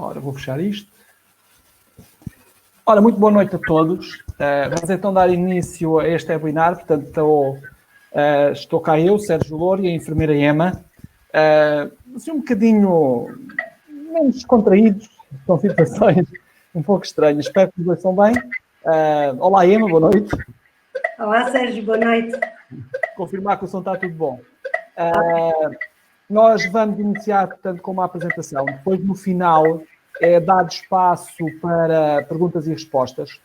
Ora, vou fechar isto. Ora, muito boa noite a todos. Vamos então dar início a este webinar. Portanto, estou cá eu, Sérgio Louro, e a enfermeira Emma. Assim, um bocadinho menos descontraídos, são situações um pouco estranhas. Espero que nos ouçam bem. Olá, Emma, boa noite. Olá, Sérgio, boa noite. Confirmar que o som está tudo bom. Nós vamos iniciar, portanto, com uma apresentação. Depois, no final, é dado espaço para perguntas e respostas.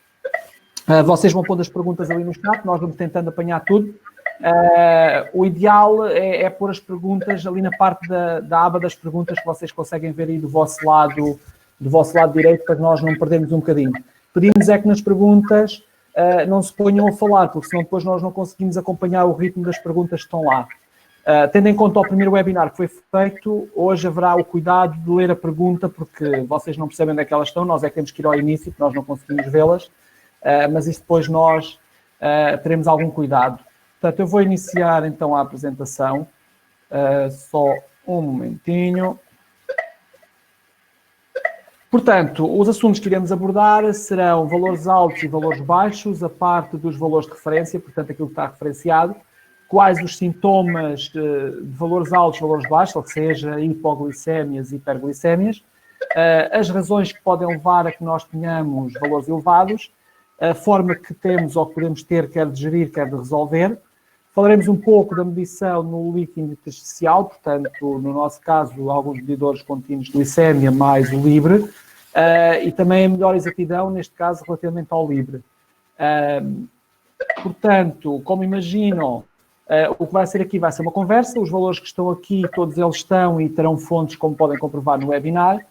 Vocês vão pondo as perguntas ali no chat, nós vamos tentando apanhar tudo. O ideal é pôr as perguntas ali na parte da aba das perguntas que vocês conseguem ver aí do vosso lado direito, para nós não perdermos um bocadinho. Pedimos é que nas perguntas não se ponham a falar, porque senão depois nós não conseguimos acompanhar o ritmo das perguntas que estão lá. Tendo em conta o primeiro webinar que foi feito, hoje haverá o cuidado de ler a pergunta, porque vocês não percebem onde é que elas estão, nós é que temos que ir ao início, porque nós não conseguimos vê-las, mas isso depois nós teremos algum cuidado. Portanto, eu vou iniciar então a apresentação, só um momentinho. Portanto, os assuntos que iremos abordar serão valores altos e valores baixos, a parte dos valores de referência, portanto, aquilo que está referenciado, quais os sintomas de valores altos, valores baixos, ou seja, hipoglicémias e hiperglicémias, as razões que podem levar a que nós tenhamos valores elevados, a forma que temos ou que podemos ter, quer de gerir, quer de resolver. Falaremos um pouco da medição no líquido intersticial, portanto, no nosso caso, alguns medidores contínuos de glicémia mais o Libre, e também a melhor exatidão, neste caso, relativamente ao Libre. Portanto, como imaginam, o que vai ser aqui vai ser uma conversa, os valores que estão aqui, todos eles estão e terão fontes, como podem comprovar no webinar.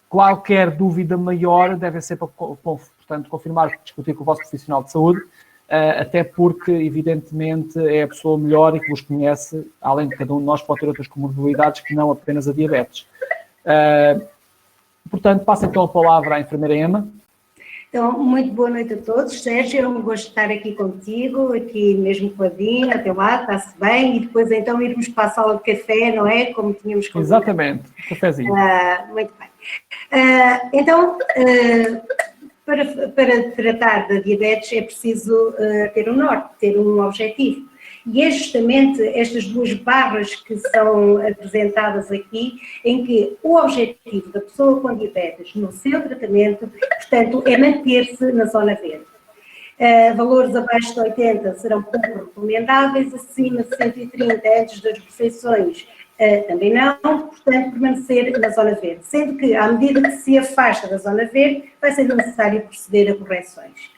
Qualquer dúvida maior deve ser para, portanto, confirmar, discutir com o vosso profissional de saúde, até porque, evidentemente, é a pessoa melhor e que vos conhece, além de cada um de nós, pode ter outras comorbilidades que não apenas a diabetes. Portanto, passo então a palavra à enfermeira Emma. Então, muito boa noite a todos. Sérgio, é um gosto de estar aqui contigo, aqui mesmo com a Dina, ao teu lado, está-se bem, e depois então irmos para a sala de café, não é? Como tínhamos combinado. Exatamente, cafezinho. Muito bem. Então, para tratar da diabetes é preciso ter um norte, ter um objetivo. E é justamente estas duas barras que são apresentadas aqui, em que o objetivo da pessoa com diabetes no seu tratamento, portanto, é manter-se na zona verde. Valores abaixo de 80 serão pouco recomendáveis, acima de 130 antes das refeições também não, portanto, permanecer na zona verde. Sendo que, à medida que se afasta da zona verde, vai ser necessário proceder a correções.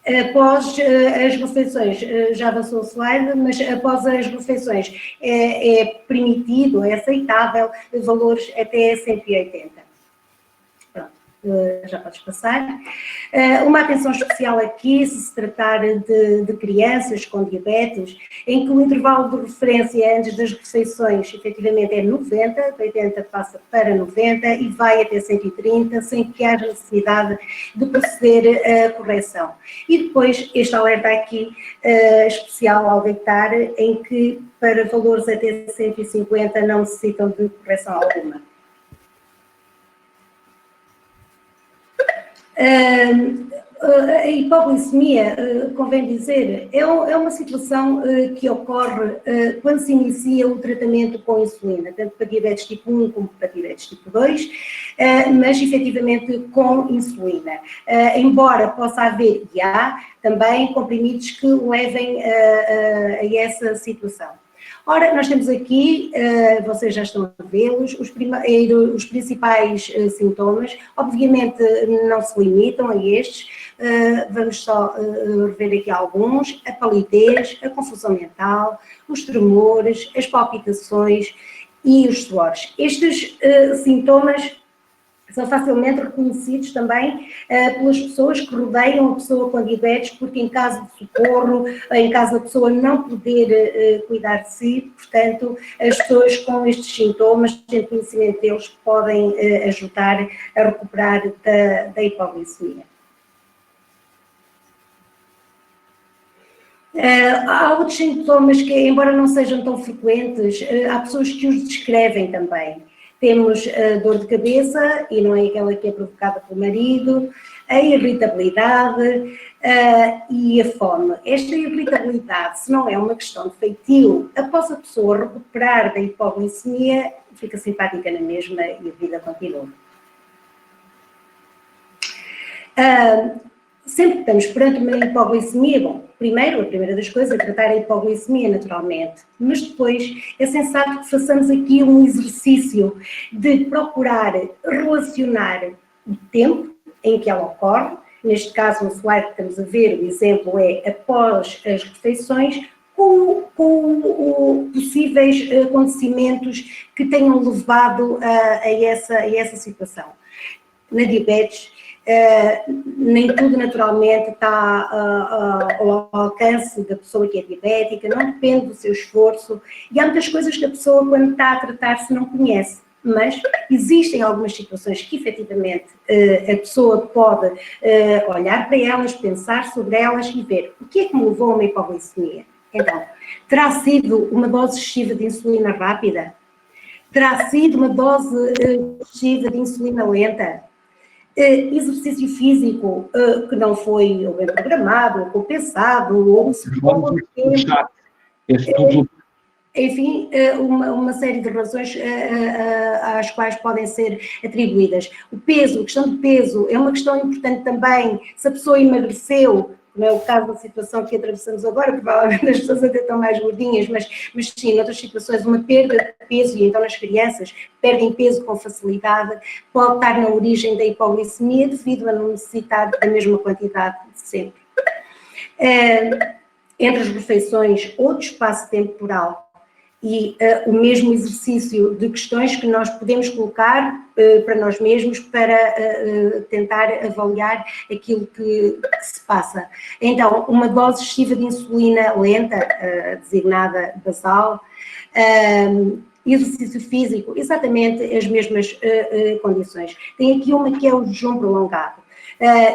Após as refeições, já avançou o slide, mas após as refeições é permitido, é aceitável valores até 180. Pronto, já podes passar. Uma atenção especial aqui, se tratar de crianças com diabetes, em que o intervalo de referência antes das refeições efetivamente é 90, de 80 passa para 90 e vai até 130, sem que haja necessidade de proceder a correção. E depois este alerta aqui especial ao deitar, em que para valores até 150 não necessitam de correção alguma. A hipoglicemia, convém dizer, é uma situação que ocorre quando se inicia o tratamento com insulina, tanto para diabetes tipo 1 como para diabetes tipo 2, mas efetivamente com insulina. Embora possa haver, e há também comprimidos que levem a essa situação. Ora, nós temos aqui, vocês já estão a vê-los, os principais sintomas, obviamente não se limitam a estes, vamos só rever aqui alguns: a palidez, a confusão mental, os tremores, as palpitações e os suores. Estes sintomas são facilmente reconhecidos também pelas pessoas que rodeiam a pessoa com diabetes, porque em caso de socorro, em caso da pessoa não poder cuidar de si, portanto, as pessoas com estes sintomas, tendo conhecimento deles, podem ajudar a recuperar da hipoglicemia. Há outros sintomas que, embora não sejam tão frequentes, há pessoas que os descrevem também. Temos a dor de cabeça, e não é aquela que é provocada pelo marido, a irritabilidade e a fome. Esta irritabilidade, se não é uma questão de feitio, após a pessoa recuperar da hipoglicemia, fica simpática na mesma e a vida continua. Sempre que estamos perante uma hipoglicemia, bom, primeiro, a primeira das coisas é tratar a hipoglicemia naturalmente, mas depois é sensato que façamos aqui um exercício de procurar relacionar o tempo em que ela ocorre, neste caso no slide que estamos a ver, o exemplo é após as refeições, com possíveis acontecimentos que tenham levado a essa situação. Na diabetes, nem tudo naturalmente está ao alcance da pessoa que é diabética, não depende do seu esforço, e há muitas coisas que a pessoa, quando está a tratar-se, não conhece. Mas existem algumas situações que, efetivamente, a pessoa pode olhar para elas, pensar sobre elas e ver o que é que me levou a uma hipoglicemia. Então, terá sido uma dose excessiva de insulina rápida? Terá sido uma dose excessiva de insulina lenta? Exercício físico que não foi ou bem programado, ou compensado, ou se ficou tempo. Enfim, uma série de razões às quais podem ser atribuídas. O peso, a questão do peso, é uma questão importante também. Se a pessoa emagreceu, não é o caso da situação que atravessamos agora, provavelmente as pessoas até estão mais gordinhas, mas sim, em outras situações, uma perda de peso, e então nas crianças perdem peso com facilidade, pode estar na origem da hipoglicemia devido a não necessitar da mesma quantidade de sempre. Entre as refeições, outro espaço temporal e o mesmo exercício de questões que nós podemos colocar para nós mesmos para tentar avaliar aquilo que se passa. Então, uma dose excessiva de insulina lenta, designada basal, exercício físico, exatamente as mesmas condições. Tem aqui uma que é o jejum prolongado.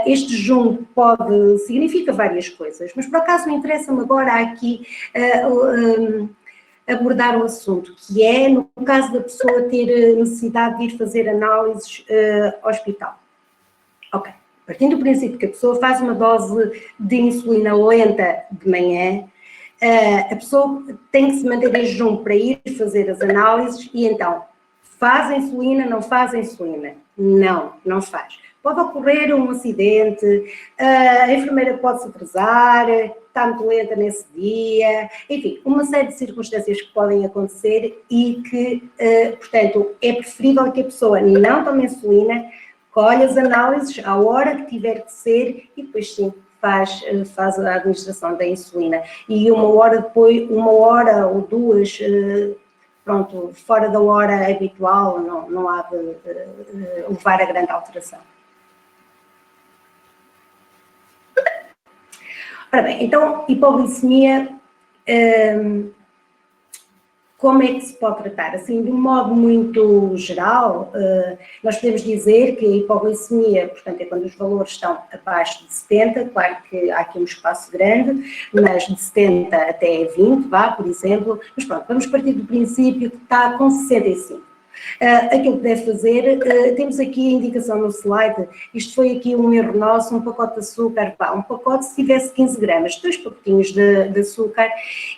Este jejum significa várias coisas, mas por acaso interessa-me agora aqui abordar um assunto, que é, no caso da pessoa ter necessidade de ir fazer análises ao hospital. Ok, partindo do princípio que a pessoa faz uma dose de insulina lenta de manhã, a pessoa tem que se manter em jejum para ir fazer as análises e então, faz a insulina, não faz a insulina? Não, não faz. Pode ocorrer um acidente, a enfermeira pode se atrasar, está muito lenta nesse dia, enfim, uma série de circunstâncias que podem acontecer e que, portanto, é preferível que a pessoa não tome insulina, colhe as análises à hora que tiver que ser e depois sim faz a administração da insulina. E uma hora depois, uma hora ou duas, pronto, fora da hora habitual, não há de levar a grande alteração. Ora bem, então, hipoglicemia, como é que se pode tratar? Assim, de um modo muito geral, nós podemos dizer que a hipoglicemia, portanto, é quando os valores estão abaixo de 70, claro que há aqui um espaço grande, mas de 70 até 20, por exemplo, mas pronto, vamos partir do princípio que está com 65. Aquilo que deve fazer, temos aqui a indicação no slide, isto foi aqui um erro nosso, um pacote de açúcar, um pacote se tivesse 15 gramas, 2 pacotinhos de açúcar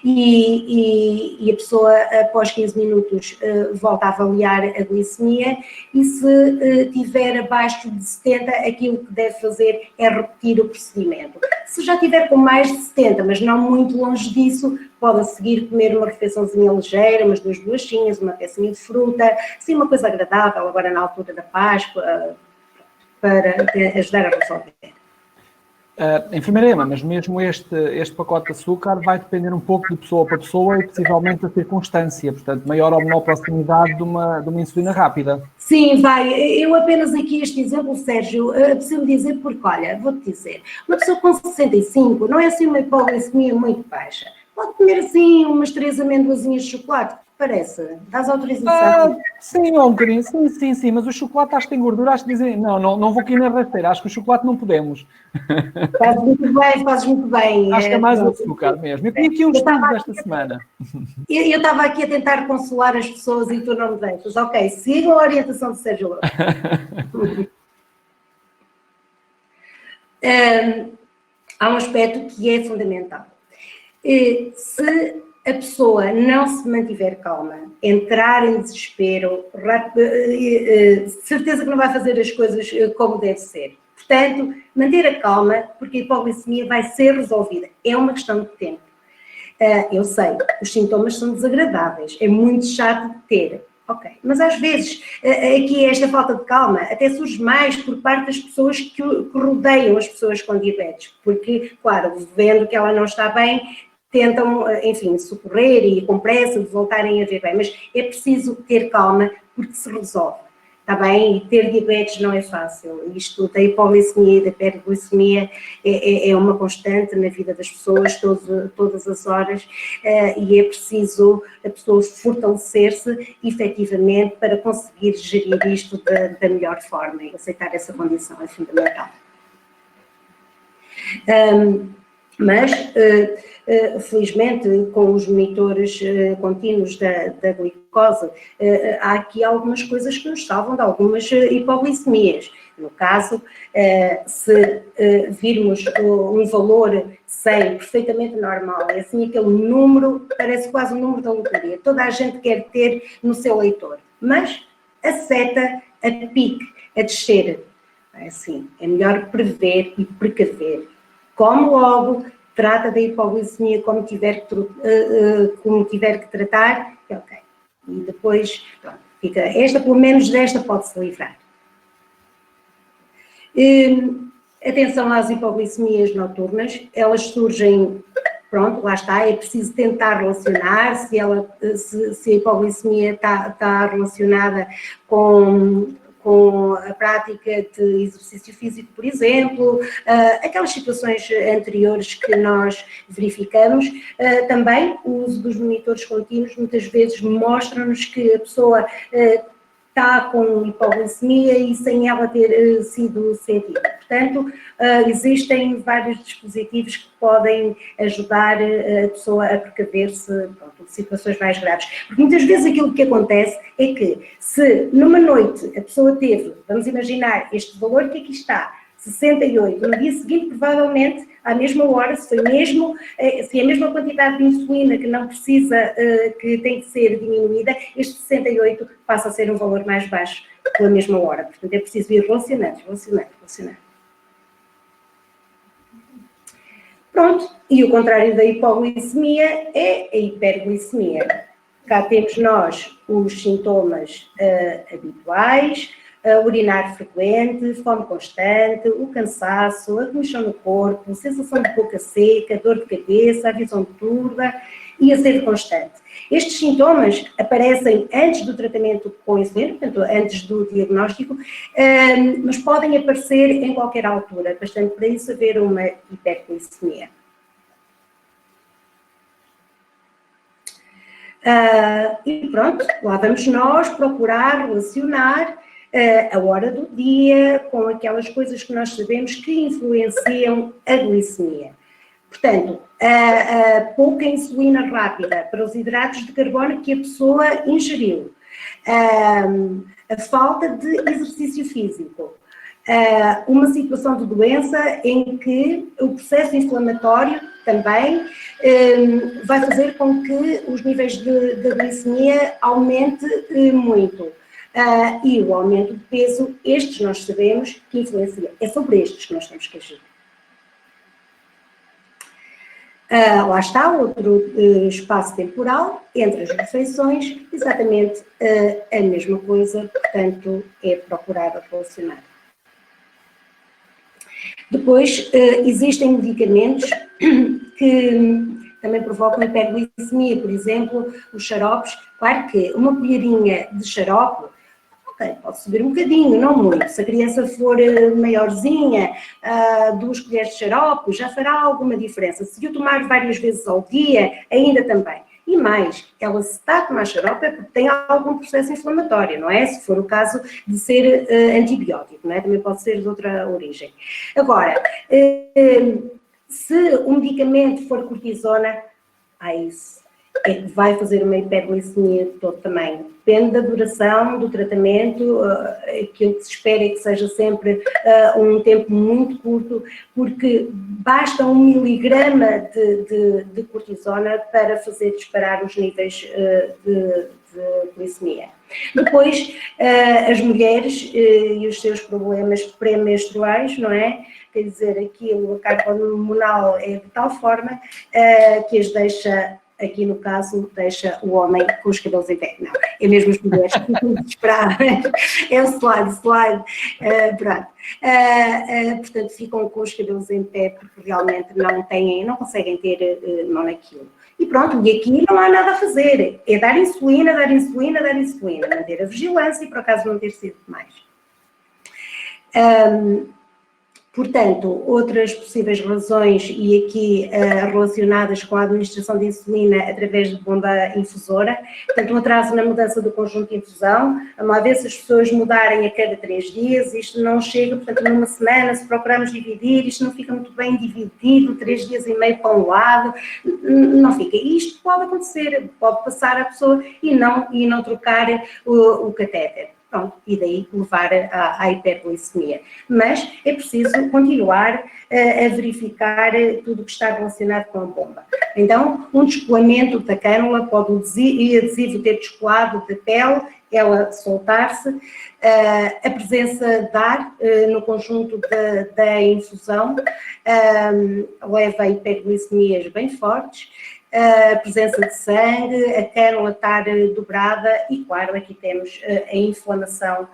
e a pessoa após 15 minutos volta a avaliar a glicemia e se tiver abaixo de 70, aquilo que deve fazer é repetir o procedimento. Se já tiver com mais de 70, mas não muito longe disso, pode a seguir comer uma refeiçãozinha ligeira, umas 2 bolachinhas, uma pecinha de fruta, assim uma coisa agradável agora na altura da Páscoa, para ajudar a resolver. Enfermeira Ema, mas mesmo este pacote de açúcar vai depender um pouco de pessoa para pessoa e possivelmente da circunstância, portanto, maior ou menor proximidade de uma insulina rápida. Sim, vai. Eu apenas aqui este exemplo, Sérgio, preciso dizer porque, olha, vou-te dizer, uma pessoa com 65 não é assim uma hipoglicemia muito baixa. Pode comer assim umas 3 amêndoazinhas de chocolate, parece. Dás autorização. Sim, um bocadinho, sim, mas o chocolate acho que tem gordura, acho que dizem, não vou aqui na rasteira, acho que o chocolate não podemos. Fazes muito bem. Acho que é mais o Pronto. açúcar mesmo. Eu tinha aqui uns estudos esta semana. Eu estava aqui a tentar consolar as pessoas e tu não me deixas. Ok, sigam a orientação do Sérgio Louro. Há um aspecto que é fundamental. Se a pessoa não se mantiver calma, entrar em desespero, certeza que não vai fazer as coisas como deve ser. Portanto, manter a calma, porque a hipoglicemia vai ser resolvida. É uma questão de tempo. Eu sei, os sintomas são desagradáveis, é muito chato de ter. Ok, mas às vezes aqui esta falta de calma até surge mais por parte das pessoas que rodeiam as pessoas com diabetes, porque, claro, vendo que ela não está bem, tentam, enfim, socorrer e com pressa de voltarem a ver bem, mas é preciso ter calma porque se resolve. Está bem? E ter diabetes não é fácil. Isto da hipoglicemia e da hiperglicemia é uma constante na vida das pessoas, todas as horas, e é preciso a pessoa fortalecer-se efetivamente para conseguir gerir isto da melhor forma e aceitar essa condição é fundamental. Mas, felizmente, com os monitores contínuos da glicose, há aqui algumas coisas que nos salvam de algumas hipoglicemias. No caso, se virmos um valor 100 perfeitamente normal, é assim aquele número, parece quase um número da loteria, toda a gente quer ter no seu leitor, mas a seta, a pique, a descer, é assim, é melhor prever e precaver. Come logo, trata da hipoglicemia como tiver que tratar, ok. E depois, pronto, fica, pelo menos desta pode-se livrar. Atenção às hipoglicemias noturnas, elas surgem, pronto, lá está, é preciso tentar relacionar se a hipoglicemia está relacionada com a prática de exercício físico, por exemplo, aquelas situações anteriores que nós verificamos. Também o uso dos monitores contínuos muitas vezes mostra-nos que a pessoa está com hipoglicemia e sem ela ter sido sentida. Portanto, existem vários dispositivos que podem ajudar a pessoa a precaver-se de situações mais graves. Porque muitas vezes aquilo que acontece é que se numa noite a pessoa teve, vamos imaginar, este valor que aqui está, 68, no dia seguinte, provavelmente, à mesma hora, se é a mesma quantidade de insulina que não precisa, que tem que ser diminuída, este 68 passa a ser um valor mais baixo pela mesma hora. Portanto, é preciso ir relacionando. Pronto, e o contrário da hipoglicemia é a hiperglicemia. Cá temos nós os sintomas habituais, urinar frequente, fome constante, o cansaço, a comichão no corpo, sensação de boca seca, dor de cabeça, a visão turva e a sede constante. Estes sintomas aparecem antes do tratamento com insulina, portanto, antes do diagnóstico, mas podem aparecer em qualquer altura, bastante para isso haver uma hiperglicemia. E pronto, lá vamos nós procurar relacionar a hora do dia com aquelas coisas que nós sabemos que influenciam a glicemia. Portanto, a pouca insulina rápida para os hidratos de carbono que a pessoa ingeriu, a falta de exercício físico, uma situação de doença em que o processo inflamatório também vai fazer com que os níveis de glicemia aumente muito. E o aumento de peso, estes nós sabemos que influencia. É sobre estes que nós temos que agir. Lá está outro espaço temporal entre as refeições, exatamente a mesma coisa, portanto, é procurar relacionar. Depois, existem medicamentos que também provocam hiperglicemia, por exemplo, os xaropes. Claro que uma colherinha de xarope, ok, pode subir um bocadinho, não muito. Se a criança for maiorzinha, 2 colheres de xarope, já fará alguma diferença. Se o tomar várias vezes ao dia, ainda também. E mais, ela se está a tomar xarope é porque tem algum processo inflamatório, não é? Se for o caso de ser antibiótico, não é? Também pode ser de outra origem. Agora, se o medicamento for cortisona, isso vai fazer uma hiperglicemia de todo tamanho. Depende da duração do tratamento, aquilo que se espera é que seja sempre um tempo muito curto, porque basta 1 miligrama de cortisona para fazer disparar os níveis de glicemia. Depois, as mulheres e os seus problemas pré-menstruais, não é? Quer dizer, aquilo, a carga hormonal é de tal forma que as deixa, aqui no caso, deixa o homem com os cabelos em pé. Não, é mesmo as mulheres que ficam desesperadas. É o slide, pronto. Portanto, ficam com os cabelos em pé porque realmente não conseguem ter mão naquilo. E pronto, e aqui não há nada a fazer. É dar insulina, manter a vigilância e por acaso não ter sido mais. Portanto, outras possíveis razões, e aqui relacionadas com a administração de insulina através de bomba infusora, portanto, um atraso na mudança do conjunto de infusão, uma vez se as pessoas mudarem a cada 3 dias, isto não chega, portanto, numa semana, se procurarmos dividir, isto não fica muito bem dividido, 3 dias e meio para um lado, não fica. Isto pode acontecer, pode passar a pessoa e não trocar o catéter. Pronto, e daí levar à hiperglicemia. Mas é preciso continuar a verificar tudo o que está relacionado com a bomba. Então, um descolamento da cânula pode o adesivo ter descolado da pele, ela soltar-se, a presença de ar no conjunto da infusão leva a hiperglicemias bem fortes, a presença de sangue, a cânula estar dobrada e, claro, aqui temos a inflamação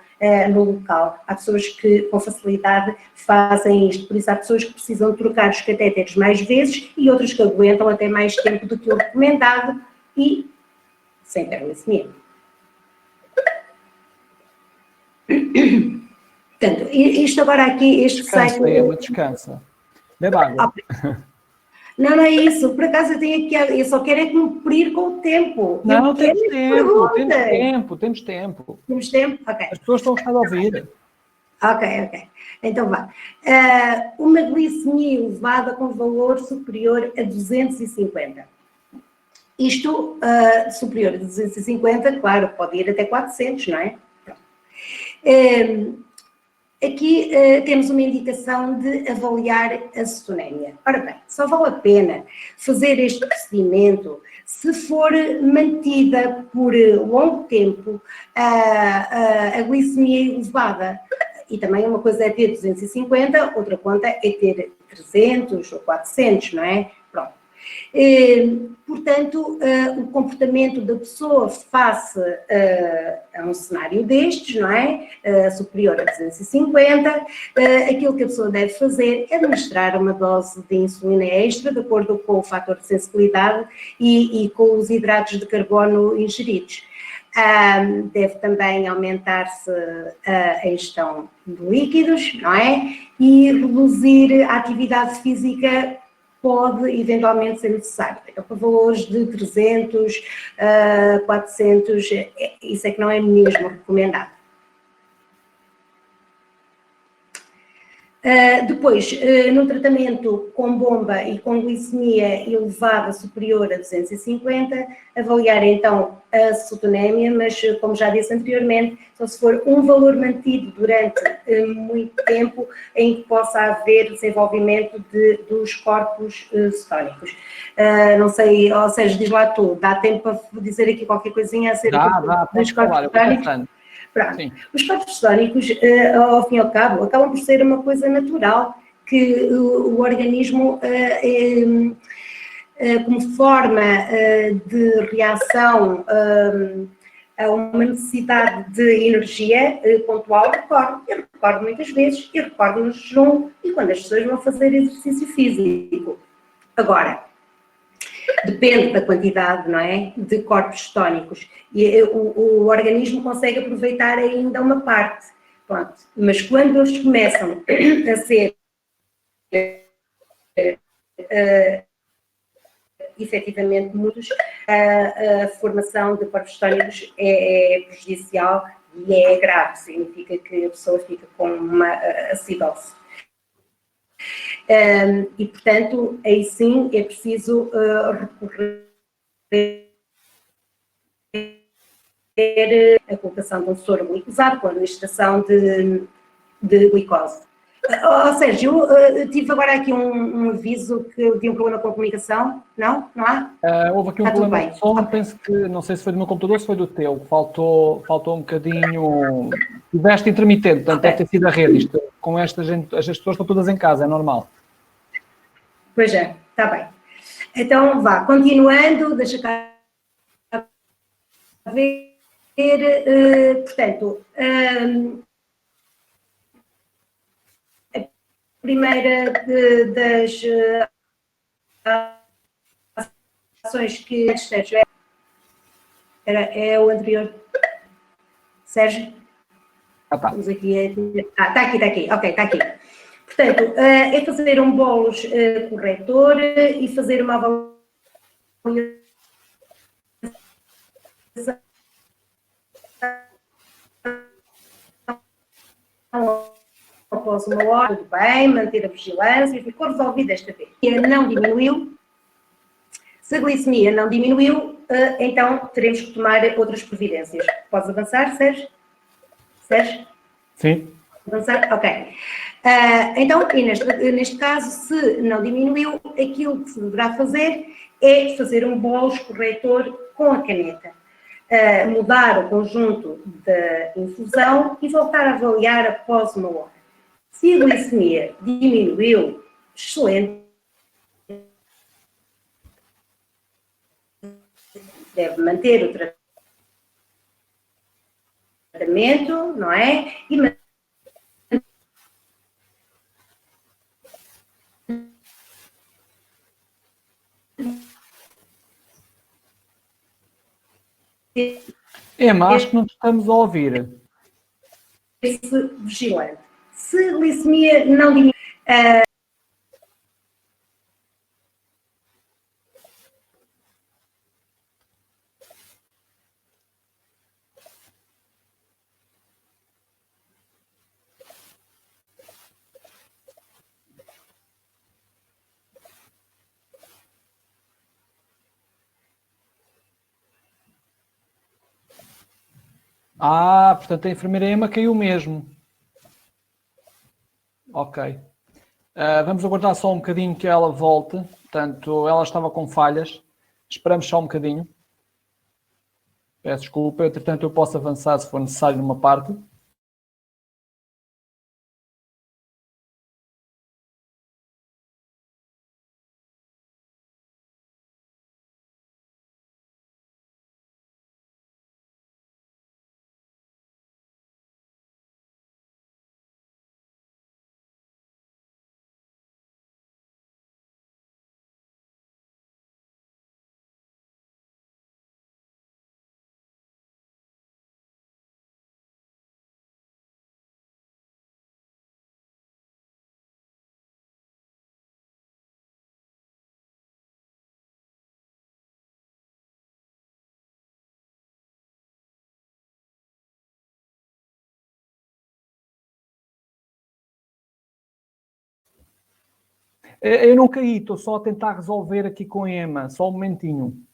no local. Há pessoas que com facilidade fazem isto, por isso há pessoas que precisam trocar os catéteres mais vezes e outras que aguentam até mais tempo do que o recomendado e sem hiperglicemia. Portanto, isto agora aqui, este site... Descansa. Beba água. Não é isso. Por acaso eu só quero é cumprir com o tempo. Não, temos tempo. Temos tempo? Ok. As pessoas estão a ouvir. Ok. Então vá. Uma glicemia elevada com valor superior a 250. Isto, superior a 250, claro, pode ir até 400, não é? Aqui temos uma indicação de avaliar a cetonémia. Ora bem, só vale a pena fazer este procedimento se for mantida por longo tempo a glicemia elevada. E também uma coisa é ter 250, outra conta é ter 300 ou 400, não é? Pronto. Portanto, o comportamento da pessoa face a um cenário destes, não é? Superior a 250, aquilo que a pessoa deve fazer é administrar uma dose de insulina extra, de acordo com o fator de sensibilidade e com os hidratos de carbono ingeridos. Deve também aumentar-se a ingestão de líquidos, não é? E reduzir a atividade física pode eventualmente ser necessário. Então, para valores de 300, 400, isso é que não é mesmo recomendado. Depois, no tratamento com bomba e com glicemia elevada superior a 250, avaliar então a cetonémia, mas como já disse anteriormente, só se for um valor mantido durante muito tempo em que possa haver desenvolvimento dos corpos cetónicos. Não sei, ou seja, diz lá tu, dá tempo para dizer aqui qualquer coisinha acerca dos corpos cetónicos? Pronto. Os corpos cetónicos, ao fim e ao cabo, acabam por ser uma coisa natural que o organismo, como forma de reação a uma necessidade de energia pontual, recorre. Eu recordo muitas vezes, eu recordo no jejum e quando as pessoas vão fazer exercício físico. Agora, depende da quantidade, não é, de corpos cetónicos. E o organismo consegue aproveitar ainda uma parte. Pronto. Mas quando eles começam a ser efetivamente muitos, a formação de corpos cetónicos é prejudicial e é grave, significa que a pessoa fica com uma acidose. E, portanto, aí sim é preciso recorrer a colocação de um soro gliposado com a administração de glicose. Sérgio, eu tive agora aqui um aviso que havia um problema com a comunicação. Não? Não há? Houve aqui um problema de som, penso que, não sei se foi do meu computador ou se foi do teu, faltou um bocadinho, tiveste intermitente, portanto deve ter sido a rede, isto, com esta gente, as pessoas estão todas em casa, é normal. Pois é, está bem. Então vá, continuando, deixa cá ver, portanto, a primeira das ações que Sérgio é o anterior. Sérgio? Tá. Vamos aqui. Está aqui. Ok, está aqui. Portanto, é fazer um bolos corretor e fazer uma avaliação após uma hora, tudo bem, manter a vigilância, ficou resolvido esta vez. Se a não diminuiu, se a glicemia não diminuiu, então teremos que tomar outras providências. Podes avançar, Sérgio? Sérgio? Sim. Avançar? Ok. Então, e neste caso, se não diminuiu, aquilo que se deverá fazer é fazer um bolos corretor com a caneta. Mudar o conjunto da infusão e voltar a avaliar após uma hora. Se a glicemia diminuiu, excelente. Deve manter o tratamento, não é? E Emma, acho que não estamos a ouvir. Vigilante. Se a glicemia não diminui, Portanto a enfermeira Emma caiu mesmo. Ok. Vamos aguardar só um bocadinho que ela volte. Portanto, ela estava com falhas. Esperamos só um bocadinho. Peço desculpa. Entretanto, eu posso avançar se for necessário numa parte. Eu não caí, estou só a tentar resolver aqui com a Emma. Só um momentinho.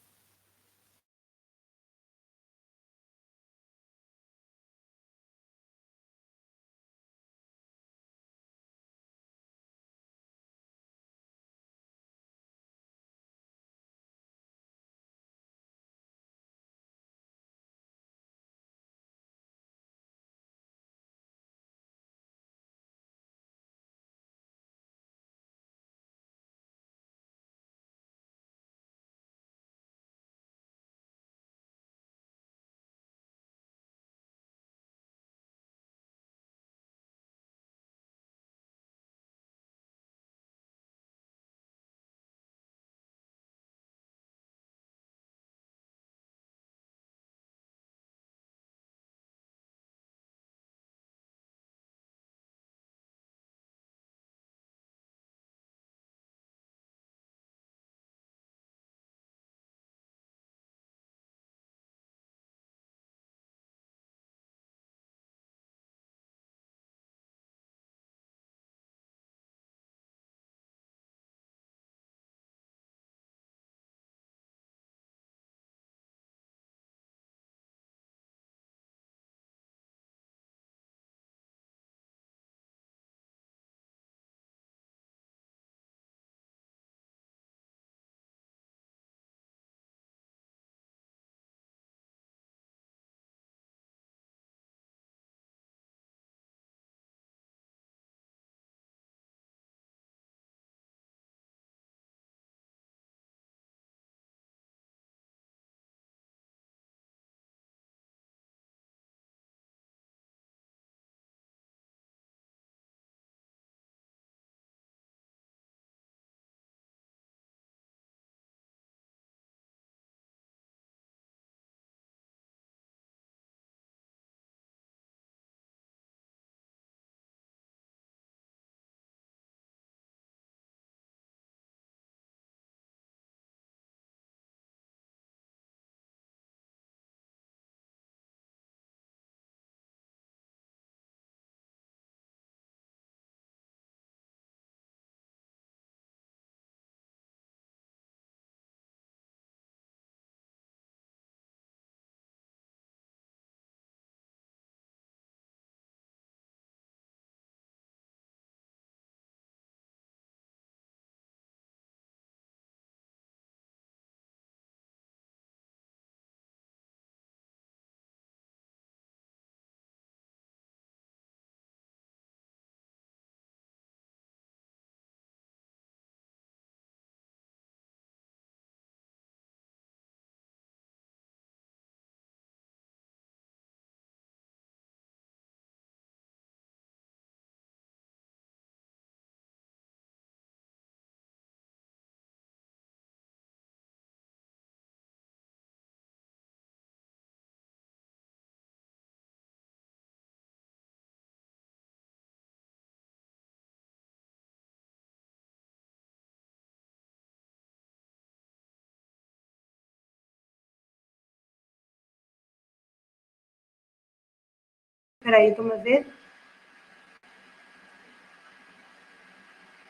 Espera aí, estou-me a ver.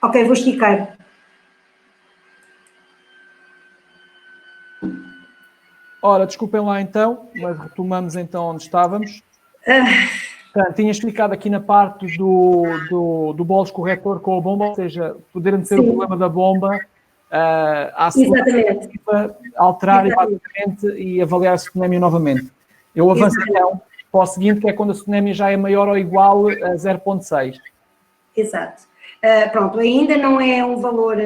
Ok, vou esticar. Ora, desculpem lá então, mas retomamos então onde estávamos. Portanto, tinhas explicado aqui na parte do bolos corretor com a bomba, ou seja, poder ter o problema da bomba, à Exatamente. alterar basicamente e avaliar a sotonémia novamente. Eu avanço então para o seguinte, que é quando a sotonémia já é maior ou igual a 0,6. Exato. Pronto, ainda não é um valor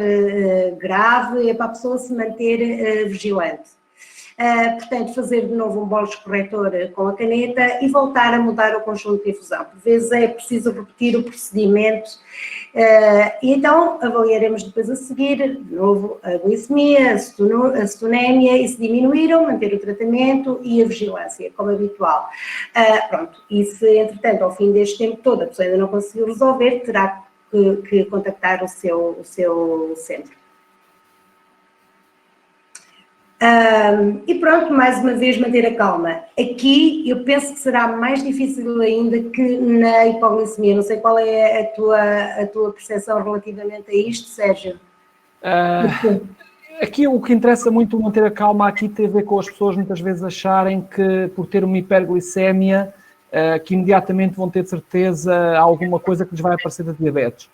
grave, é para a pessoa se manter vigilante. Portanto, fazer de novo um bolos corretor com a caneta e voltar a mudar o conjunto de infusão. Por vezes é preciso repetir o procedimento e então avaliaremos depois a seguir, de novo, a glicemia, a cetonémia e se diminuíram, manter o tratamento e a vigilância, como habitual. Pronto, e se entretanto ao fim deste tempo todo a pessoa ainda não conseguiu resolver, terá que contactar o seu centro. E pronto, mais uma vez manter a calma. Aqui eu penso que será mais difícil ainda que na hipoglicemia. Não sei qual é a tua percepção relativamente a isto, Sérgio. Aqui o que interessa muito manter a calma aqui tem a ver com as pessoas muitas vezes acharem que por ter uma hiperglicemia que imediatamente vão ter de certeza alguma coisa que lhes vai aparecer da diabetes.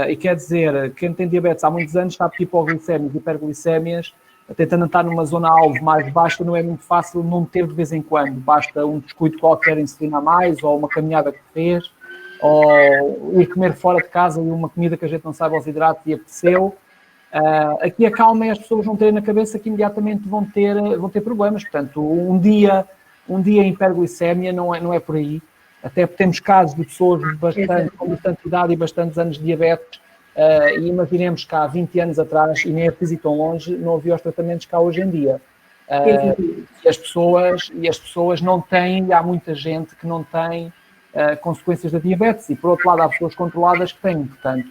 E quer dizer, quem tem diabetes há muitos anos sabe que hipoglicémias e hiperglicémias, tentando estar numa zona-alvo mais baixa, não é muito fácil não ter de vez em quando. Basta um descuido qualquer, insulina a mais, ou uma caminhada que fez, ou ir comer fora de casa e uma comida que a gente não sabe aos hidratos e apeteceu. Aqui a calma é as pessoas não terem na cabeça que imediatamente vão ter problemas. Portanto, um dia em hiperglicémia não é por aí. Até porque temos casos de pessoas com bastante idade e bastantes anos de diabetes. E imaginemos que há 20 anos atrás, e nem é preciso ir tão longe, não havia os tratamentos que há hoje em dia. E as pessoas não têm, e há muita gente que não tem consequências da diabetes, e por outro lado há pessoas controladas que têm. Portanto,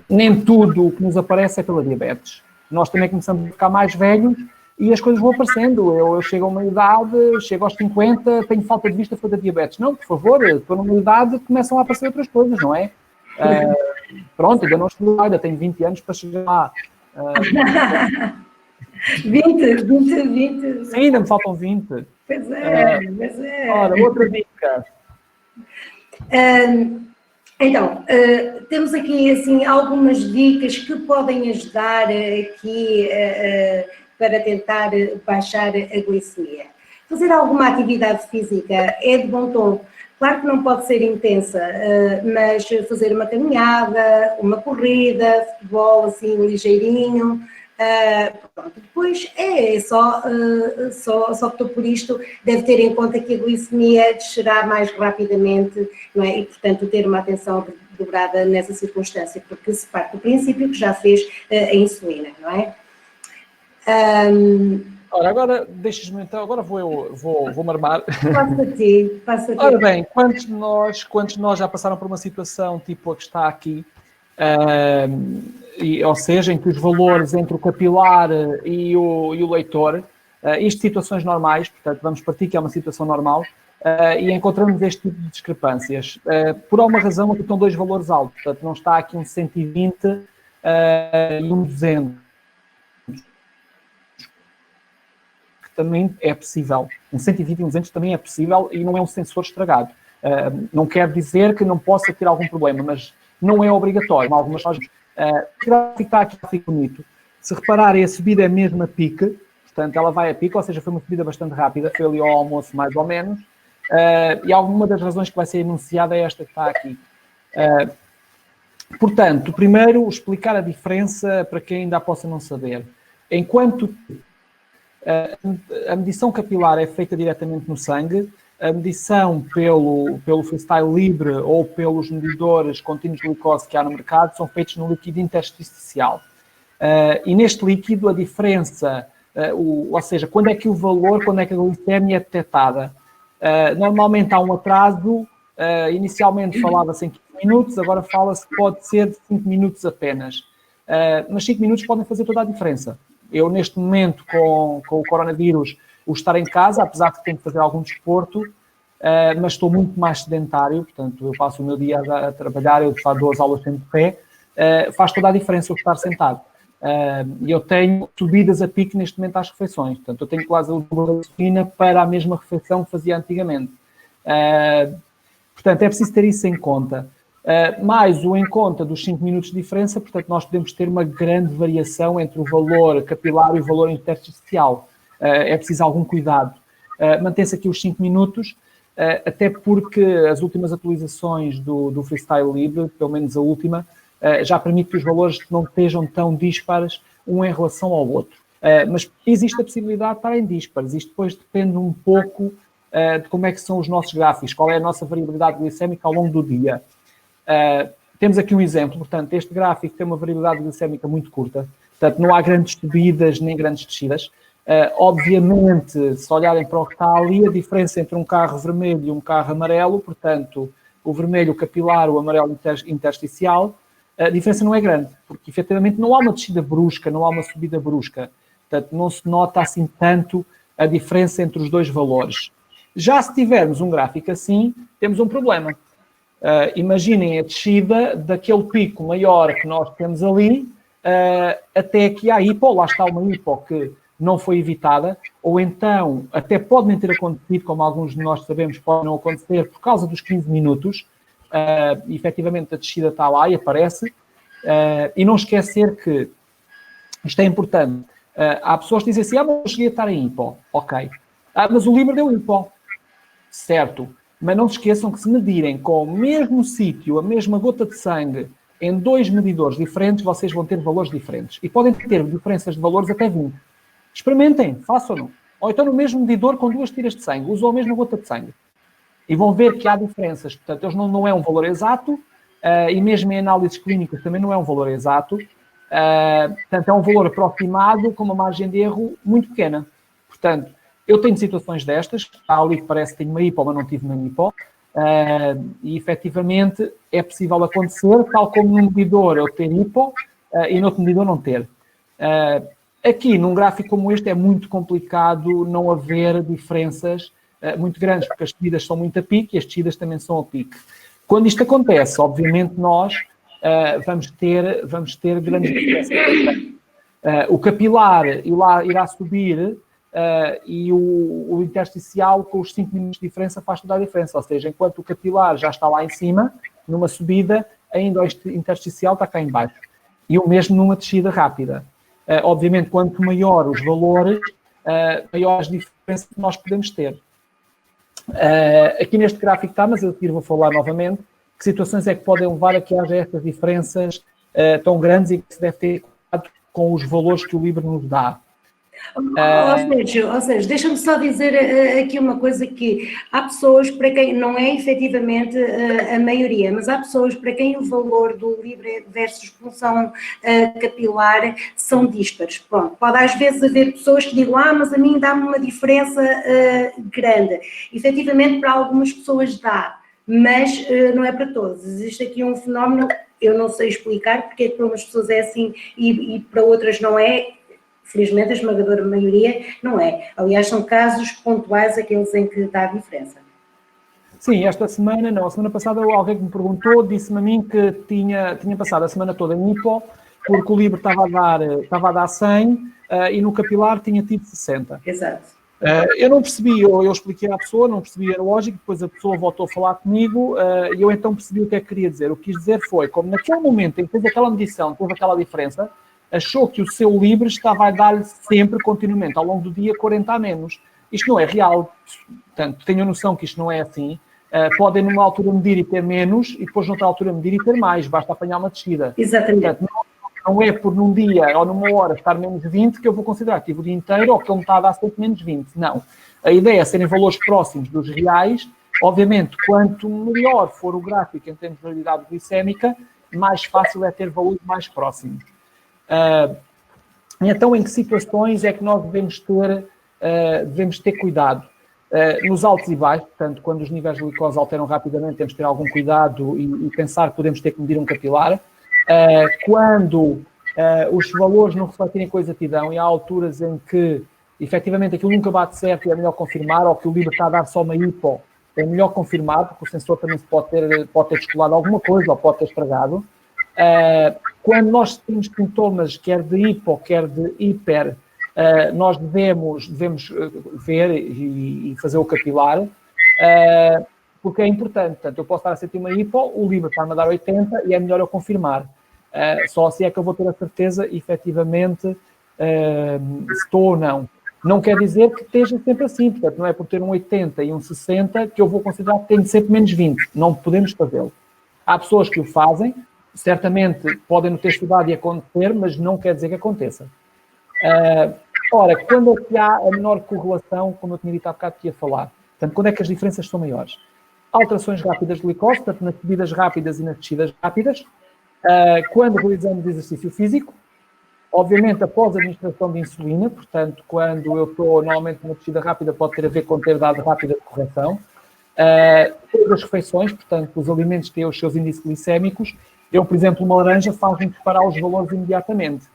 nem tudo o que nos aparece é pela diabetes. Nós também começamos a ficar mais velhos e as coisas vão aparecendo. Eu chego a uma idade, chego aos 50, tenho falta de vista por da diabetes. Não, por favor, estou numa idade, começam a aparecer outras coisas, não é? Pronto, ainda não estou lá, ainda tenho 20 anos para chegar lá. 20. Sim, ainda me faltam 20. Pois é. Ora, outra dica. Então, temos aqui assim algumas dicas que podem ajudar aqui para tentar baixar a glicemia. Fazer alguma atividade física é de bom tom. Claro que não pode ser intensa, mas fazer uma caminhada, uma corrida, futebol assim ligeirinho. Pronto. Depois só optou por isto, deve ter em conta que a glicemia descerá mais rapidamente, não é? E portanto ter uma atenção dobrada nessa circunstância, porque se parte do princípio que já fez a insulina, não é? Ora, agora deixas-me então, agora vou marmar. Passa a ti. Ora bem, quantos de nós já passaram por uma situação tipo a que está aqui, ou seja, em que os valores entre o capilar e o leitor, isto situações normais, portanto vamos partir que é uma situação normal, e encontramos este tipo de discrepâncias. Por alguma razão aqui estão dois valores altos, portanto não está aqui um 120 e um 200. Também é possível. Um 120 e um 200 também é possível e não é um sensor estragado. Não quer dizer que não possa ter algum problema, mas não é obrigatório. Algumas lojas. O gráfico está aqui bonito. Se repararem, a subida é mesmo a pique, portanto, ela vai a pique, ou seja, foi uma subida bastante rápida, foi ali ao almoço, mais ou menos. E alguma das razões que vai ser enunciada é esta que está aqui. Portanto, primeiro, explicar a diferença para quem ainda a possa não saber. Enquanto a medição capilar é feita diretamente no sangue, a medição pelo freestyle livre ou pelos medidores contínuos de glicose que há no mercado são feitos no líquido intersticial. E neste líquido a diferença, ou seja, quando é que a glicemia é detectada? Normalmente há um atraso, inicialmente falava-se em 15 minutos, agora fala-se que pode ser de 5 minutos apenas. Mas 5 minutos podem fazer toda a diferença. Eu, neste momento, com o coronavírus, o estar em casa, apesar de ter que fazer algum desporto, mas estou muito mais sedentário, portanto, eu passo o meu dia a trabalhar, eu faço 2 aulas sempre de pé, faz toda a diferença eu estar sentado. E eu tenho subidas a pique neste momento às refeições, portanto, eu tenho quase a gasolina para a mesma refeição que fazia antigamente. Portanto, é preciso ter isso em conta. Mais o em conta dos 5 minutos de diferença, portanto, nós podemos ter uma grande variação entre o valor capilar e o valor intersticial. É preciso algum cuidado. Mantém-se aqui os 5 minutos, até porque as últimas atualizações do Freestyle Libre, pelo menos a última, já permite que os valores não estejam tão dispares um em relação ao outro. Mas existe a possibilidade de estarem dispares. Isto depois depende um pouco de como é que são os nossos gráficos, qual é a nossa variabilidade glicémica ao longo do dia. Temos aqui um exemplo, portanto, este gráfico tem uma variabilidade glicémica muito curta, portanto, não há grandes subidas nem grandes descidas. Obviamente, se olharem para o que está ali, a diferença entre um carro vermelho e um carro amarelo, portanto, o vermelho capilar, o amarelo intersticial, a diferença não é grande, porque efetivamente não há uma descida brusca, não há uma subida brusca. Portanto, não se nota assim tanto a diferença entre os dois valores. Já se tivermos um gráfico assim, temos um problema. Imaginem a descida daquele pico maior que nós temos ali, até aqui há hipo, lá está uma hipo que não foi evitada, ou então até pode nem ter acontecido, como alguns de nós sabemos, pode não acontecer por causa dos 15 minutos, e efetivamente a descida está lá e aparece, e não esquecer que, isto é importante, há pessoas que dizem assim, mas eu cheguei a estar em hipo, ok, mas o Libre deu hipo, certo, mas não se esqueçam que se medirem com o mesmo sítio, a mesma gota de sangue, em 2 medidores diferentes, vocês vão ter valores diferentes, e podem ter diferenças de valores até 20. Experimentem, façam-no. Ou então no mesmo medidor com 2 tiras de sangue, usam a mesma gota de sangue. E vão ver que há diferenças. Portanto, eles não é um valor exato, e mesmo em análises clínicas também não é um valor exato. Portanto, é um valor aproximado com uma margem de erro muito pequena. Portanto, eu tenho situações destas, há ali que parece que tenho uma hipo, mas não tive uma hipo, e efetivamente é possível acontecer, tal como num medidor eu ter hipo e no outro medidor não ter. Aqui, num gráfico como este, é muito complicado não haver diferenças muito grandes, porque as subidas são muito a pique e as descidas também são a pique. Quando isto acontece, obviamente nós vamos ter grandes diferenças. O capilar irá subir e o intersticial, com os 5 minutos de diferença, faz toda a diferença. Ou seja, enquanto o capilar já está lá em cima, numa subida, ainda o intersticial está cá em baixo. E o mesmo numa descida rápida. Obviamente, quanto maior os valores, maiores diferenças que nós podemos ter. Aqui neste gráfico está, mas eu aqui vou falar novamente, que situações é que podem levar a que haja estas diferenças tão grandes e que se deve ter cuidado com os valores que o Libre nos dá. Ou seja, deixa-me só dizer aqui uma coisa, que há pessoas para quem, não é efetivamente a maioria, mas há pessoas para quem o valor do Libre versus punção capilar são díspares. Bom, pode às vezes haver pessoas que digam, mas a mim dá-me uma diferença grande. Efetivamente, para algumas pessoas dá, mas não é para todos. Existe aqui um fenómeno, eu não sei explicar porque para umas pessoas é assim e para outras não é. Felizmente, a esmagadora maioria não é. Aliás, são casos pontuais aqueles em que dá a diferença. Sim, esta semana, não. A semana passada alguém que me perguntou, disse-me a mim que tinha passado a semana toda em hipo, porque o Libre estava a dar 100 e no capilar tinha tido 60. Exato. Eu não percebi, eu expliquei à pessoa, não percebi a lógica, depois a pessoa voltou a falar comigo e eu então percebi o que é que queria dizer. O que quis dizer foi, como naquele momento em que fez aquela medição, teve aquela diferença, achou que o seu Libre estava a dar-lhe sempre, continuamente, ao longo do dia, 40 a menos. Isto não é real. Portanto, tenham noção que isto não é assim. Podem, numa altura, medir e ter menos, e depois, noutra altura, medir e ter mais. Basta apanhar uma descida. Exatamente. Portanto, não é por num dia ou numa hora estar menos 20 que eu vou considerar que tive o dia inteiro ou que ele me está a dar sempre menos 20. Não. A ideia é serem valores próximos dos reais. Obviamente, quanto melhor for o gráfico em termos de variabilidade glicémica, mais fácil é ter valores mais próximos. Então, em que situações é que nós devemos ter cuidado? Nos altos e baixos, portanto, quando os níveis de glicose alteram rapidamente, temos que ter algum cuidado e pensar que podemos ter que medir um capilar. Quando os valores não refletirem com exatidão e há alturas em que, efetivamente, aquilo nunca bate certo e é melhor confirmar, ou que o Libre está a dar só uma hipo é melhor confirmar, porque o sensor também pode ter descolado alguma coisa ou pode ter estragado. Quando nós temos sintomas, quer de hipo, quer de hiper, nós devemos ver e fazer o capilar, porque é importante. Portanto, eu posso estar a sentir uma hipo, o Libre está-me a dar 80 e é melhor eu confirmar. Só assim é que eu vou ter a certeza, efetivamente, se estou ou não. Não quer dizer que esteja sempre assim, portanto, não é por ter um 80 e um 60 que eu vou considerar que tenho sempre menos 20. Não podemos fazê-lo. Há pessoas que o fazem, certamente podem não ter estudado e acontecer, mas não quer dizer que aconteça. Ora, quando é que há a menor correlação, como eu tinha dito há bocado que ia falar? Portanto, quando é que as diferenças são maiores? Alterações rápidas de glicose, portanto, nas subidas rápidas e nas descidas rápidas, quando realizamos exercício físico, obviamente após a administração de insulina, portanto, quando eu estou normalmente numa descida rápida, pode ter a ver com ter dado rápida de correção. Todas as refeições, portanto, os alimentos têm os seus índices glicémicos. Eu, por exemplo, uma laranja faz-me disparar os valores imediatamente.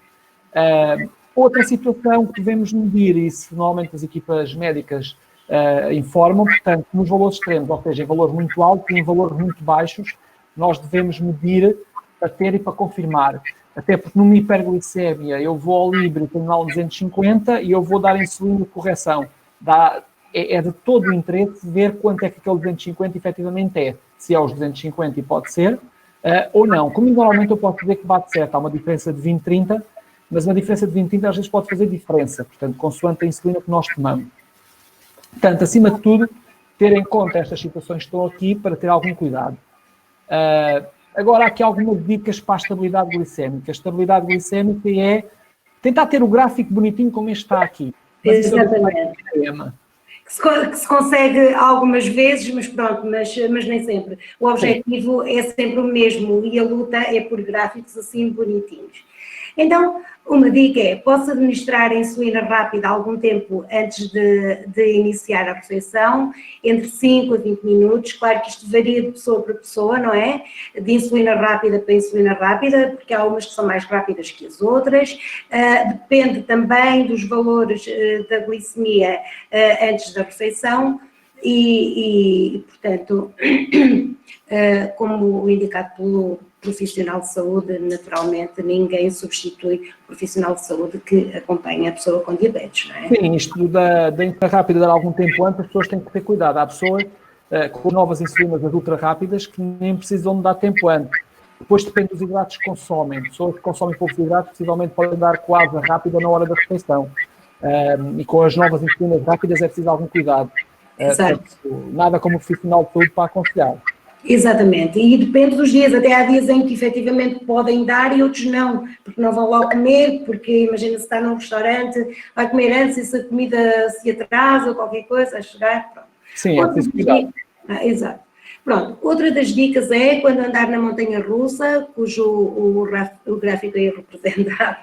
Outra situação que devemos medir, e isso normalmente as equipas médicas informam, portanto, nos valores extremos, ou seja, em valores muito altos e em valores muito baixos, nós devemos medir para ter e para confirmar. Até porque numa hiperglicemia eu vou ao Libre, tenho lá um 250 e eu vou dar insulina de correção. É de todo o interesse ver quanto é que aquele 250 efetivamente é. Se é os 250 e pode ser, ou não. Como normalmente eu posso dizer que bate certo, há uma diferença de 20, 30, mas uma diferença de 20, 30 às vezes pode fazer diferença, portanto, consoante a insulina que nós tomamos. Portanto, acima de tudo, ter em conta estas situações que estão aqui para ter algum cuidado. Agora, há aqui algumas dicas para a estabilidade glicémica. A estabilidade glicémica é tentar ter o gráfico bonitinho como este está aqui. Mas exatamente. Que se consegue algumas vezes, mas pronto, mas nem sempre. O objetivo é sempre o mesmo e a luta é por gráficos assim bonitinhos. Então, uma dica é, posso administrar a insulina rápida algum tempo antes de iniciar a refeição, entre 5 a 20 minutos, claro que isto varia de pessoa para pessoa, não é? De insulina rápida para insulina rápida, porque há umas que são mais rápidas que as outras, depende também dos valores da glicemia antes da refeição e portanto, como indicado pelo profissional de saúde, naturalmente ninguém substitui o profissional de saúde que acompanha a pessoa com diabetes, não é? Sim, isto da insulina rápida dar algum tempo antes, as pessoas têm que ter cuidado. Há pessoas com novas insulinas, as ultra rápidas, que nem precisam de dar tempo antes. Depois depende dos hidratos que consomem. Pessoas que consomem poucos hidratos, possivelmente podem dar quase rápida na hora da refeição. E com as novas insulinas rápidas é preciso algum cuidado. Exato. Nada como profissional de saúde para aconselhar. Exatamente, e depende dos dias, até há dias em que efetivamente podem dar e outros não, porque não vão logo comer, porque imagina se está num restaurante, vai comer antes e se a comida se atrasa ou qualquer coisa, a chegar, pronto. Sim, é preciso cuidar. Exato. Pronto, outra das dicas é quando andar na montanha-russa, cujo o gráfico aí representado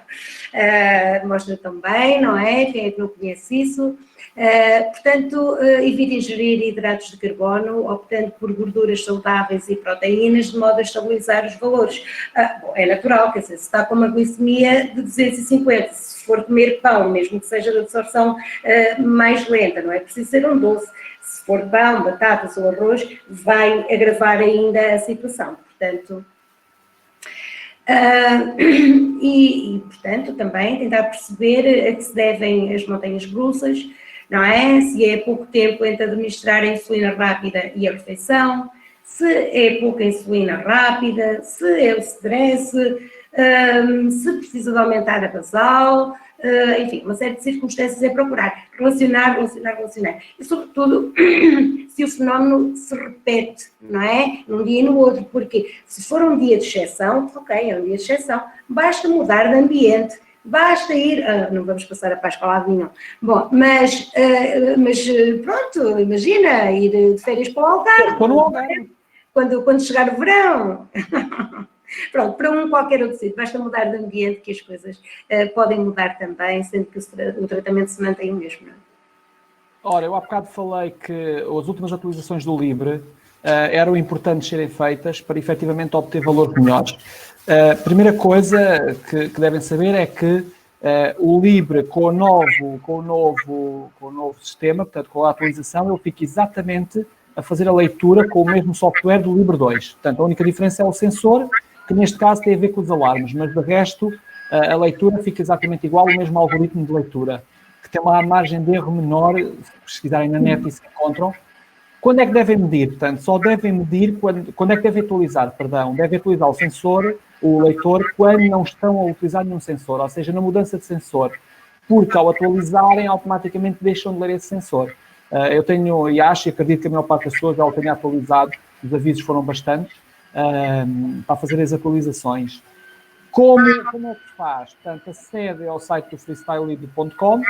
mostra também, não é? Quem é que não conhece isso? Portanto, evite ingerir hidratos de carbono, optando por gorduras saudáveis e proteínas, de modo a estabilizar os valores. Bom, é natural, quer dizer, se está com uma glicemia de 250, se for comer pão, mesmo que seja de absorção mais lenta, não é preciso ser um doce. Se for pão, batatas ou arroz, vai agravar ainda a situação. Portanto, portanto, também tentar perceber a que se devem as montanhas russas, não é? Se é pouco tempo entre administrar a insulina rápida e a refeição, se é pouca insulina rápida, se é o stress, se precisa de aumentar a basal, enfim, uma série de circunstâncias é procurar relacionar. E, sobretudo, se o fenómeno se repete, não é? Num dia e no outro, porque se for um dia de exceção, ok, é um dia de exceção, basta mudar de ambiente, basta ir, não vamos passar a Páscoa lá de nenhum, bom, mas pronto, imagina, ir de férias para o Algarve, quando chegar o verão. Pronto, para qualquer outro sítio, basta mudar de ambiente que as coisas podem mudar também, sendo que o tratamento se mantém o mesmo, não é? Ora, eu há bocado falei que as últimas atualizações do Libre eram importantes serem feitas para efetivamente obter valores melhores. A primeira coisa que devem saber é que o Libre, com o novo sistema, portanto, com a atualização, ele fica exatamente a fazer a leitura com o mesmo software do Libre 2. Portanto, a única diferença é o sensor, que neste caso tem a ver com os alarmes, mas de resto a leitura fica exatamente igual, o mesmo algoritmo de leitura, que tem uma margem de erro menor, se pesquisarem na net e se encontram. Quando é que devem medir? Portanto, só devem medir quando é que devem atualizar, devem atualizar o sensor, o leitor, quando não estão a utilizar nenhum sensor, ou seja, na mudança de sensor, porque ao atualizarem, automaticamente deixam de ler esse sensor. Eu tenho, e acho e acredito que a maior parte das pessoas já o tenha atualizado, os avisos foram bastantes, para fazer as atualizações. Como é que se faz? Portanto, acede ao site do freestylelibre.com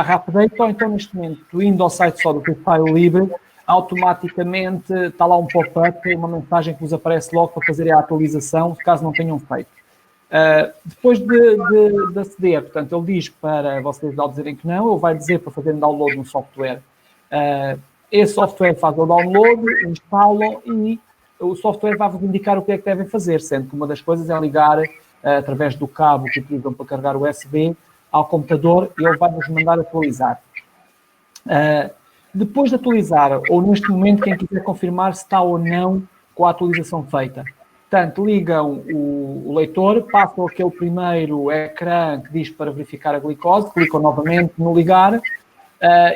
/update, ou então neste momento, indo ao site só do Freestyle Libre, automaticamente está lá um pop-up, uma mensagem que vos aparece logo para fazer a atualização, caso não tenham feito. Depois de aceder, portanto, ele diz para vocês ao dizerem que não, ele vai dizer para fazerem download no software. Esse software faz o download, instala e o software vai-vos indicar o que é que devem fazer, sendo que uma das coisas é ligar através do cabo que utilizam para carregar o USB ao computador e ele vai-vos mandar atualizar. Depois de atualizar, ou neste momento, quem quiser confirmar se está ou não com a atualização feita. Portanto, ligam o leitor, passam aquele primeiro ecrã que diz para verificar a glicose, clicam novamente no ligar,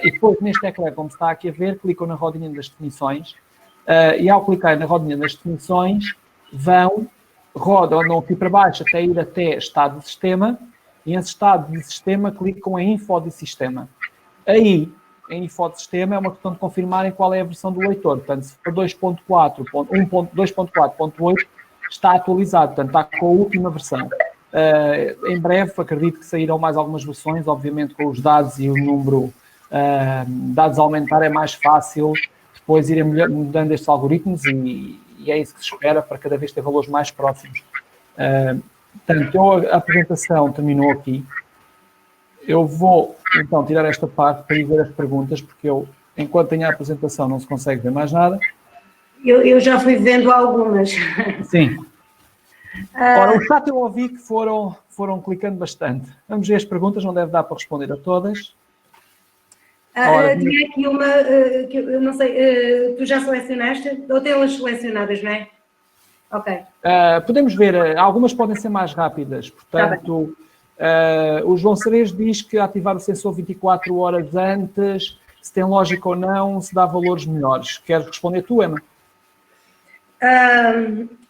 e depois neste ecrã, como está aqui a ver, clicam na rodinha das definições, e ao clicar na rodinha das definições, rodam aqui para baixo até ir até estado de sistema, e em estado de sistema clicam em info de sistema. Aí, em info de sistema, é uma questão de confirmarem qual é a versão do leitor. Portanto, se for 2.4.8, está atualizado, portanto, está com a última versão. Em breve, acredito que sairão mais algumas versões, obviamente com os dados e o número dados a aumentar é mais fácil depois irem mudando estes algoritmos e é isso que se espera para cada vez ter valores mais próximos. Portanto, a apresentação terminou aqui. Eu vou, então, tirar esta parte para ir ver as perguntas, porque enquanto tenho a apresentação, não se consegue ver mais nada. Eu já fui vendo algumas. Sim. Ora, o chat eu ouvi que foram clicando bastante. Vamos ver as perguntas, não deve dar para responder a todas. Tinha aqui uma, que eu não sei, tu já selecionaste? Ou tem-las selecionadas, não é? Ok. Podemos ver, algumas podem ser mais rápidas, portanto, o João Cerejo diz que ativar o sensor 24 horas antes, se tem lógica ou não, se dá valores melhores. Queres responder tu, Emma?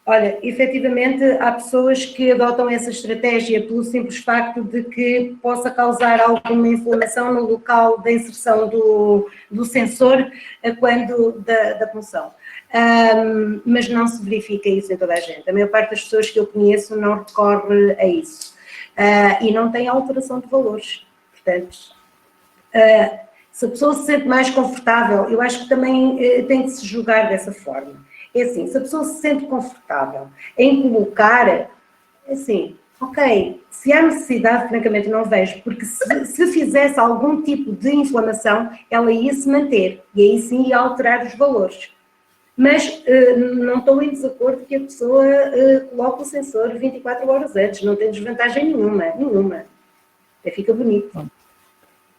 Olha, efetivamente há pessoas que adotam essa estratégia pelo simples facto de que possa causar alguma inflamação no local da inserção do sensor quando da punção. Mas não se verifica isso em toda a gente. A maior parte das pessoas que eu conheço não recorre a isso. E não tem alteração de valores. Portanto, se a pessoa se sente mais confortável, eu acho que também tem que se julgar dessa forma. É assim, se a pessoa se sente confortável em colocar, assim, ok, se há necessidade, francamente não vejo, porque se fizesse algum tipo de inflamação, ela ia se manter, e aí sim ia alterar os valores. Mas não estou em desacordo que a pessoa coloque o sensor 24 horas antes, não tem desvantagem nenhuma. Até fica bonito.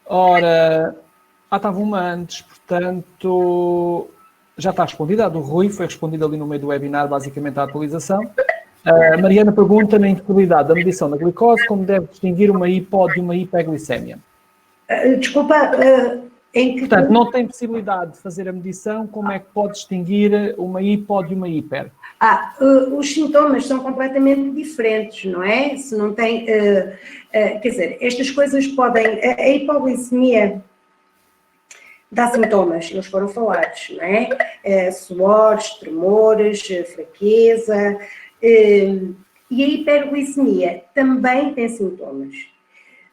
Ora, estava uma antes, portanto... Já está respondida, a do Rui, foi respondida ali no meio do webinar, basicamente a atualização. A Mariana pergunta, na integridade da medição da glicose, como deve distinguir uma hipo de uma hiperglicemia? Desculpa, em que... Portanto, não tem possibilidade de fazer a medição, como é que pode distinguir uma hipo de uma hiper? Os sintomas são completamente diferentes, não é? Se não tem... quer dizer, estas coisas podem... A hipoglicemia... dá sintomas, eles foram falados, não é? Suores, tremores, fraqueza, e a hiperglicemia também tem sintomas.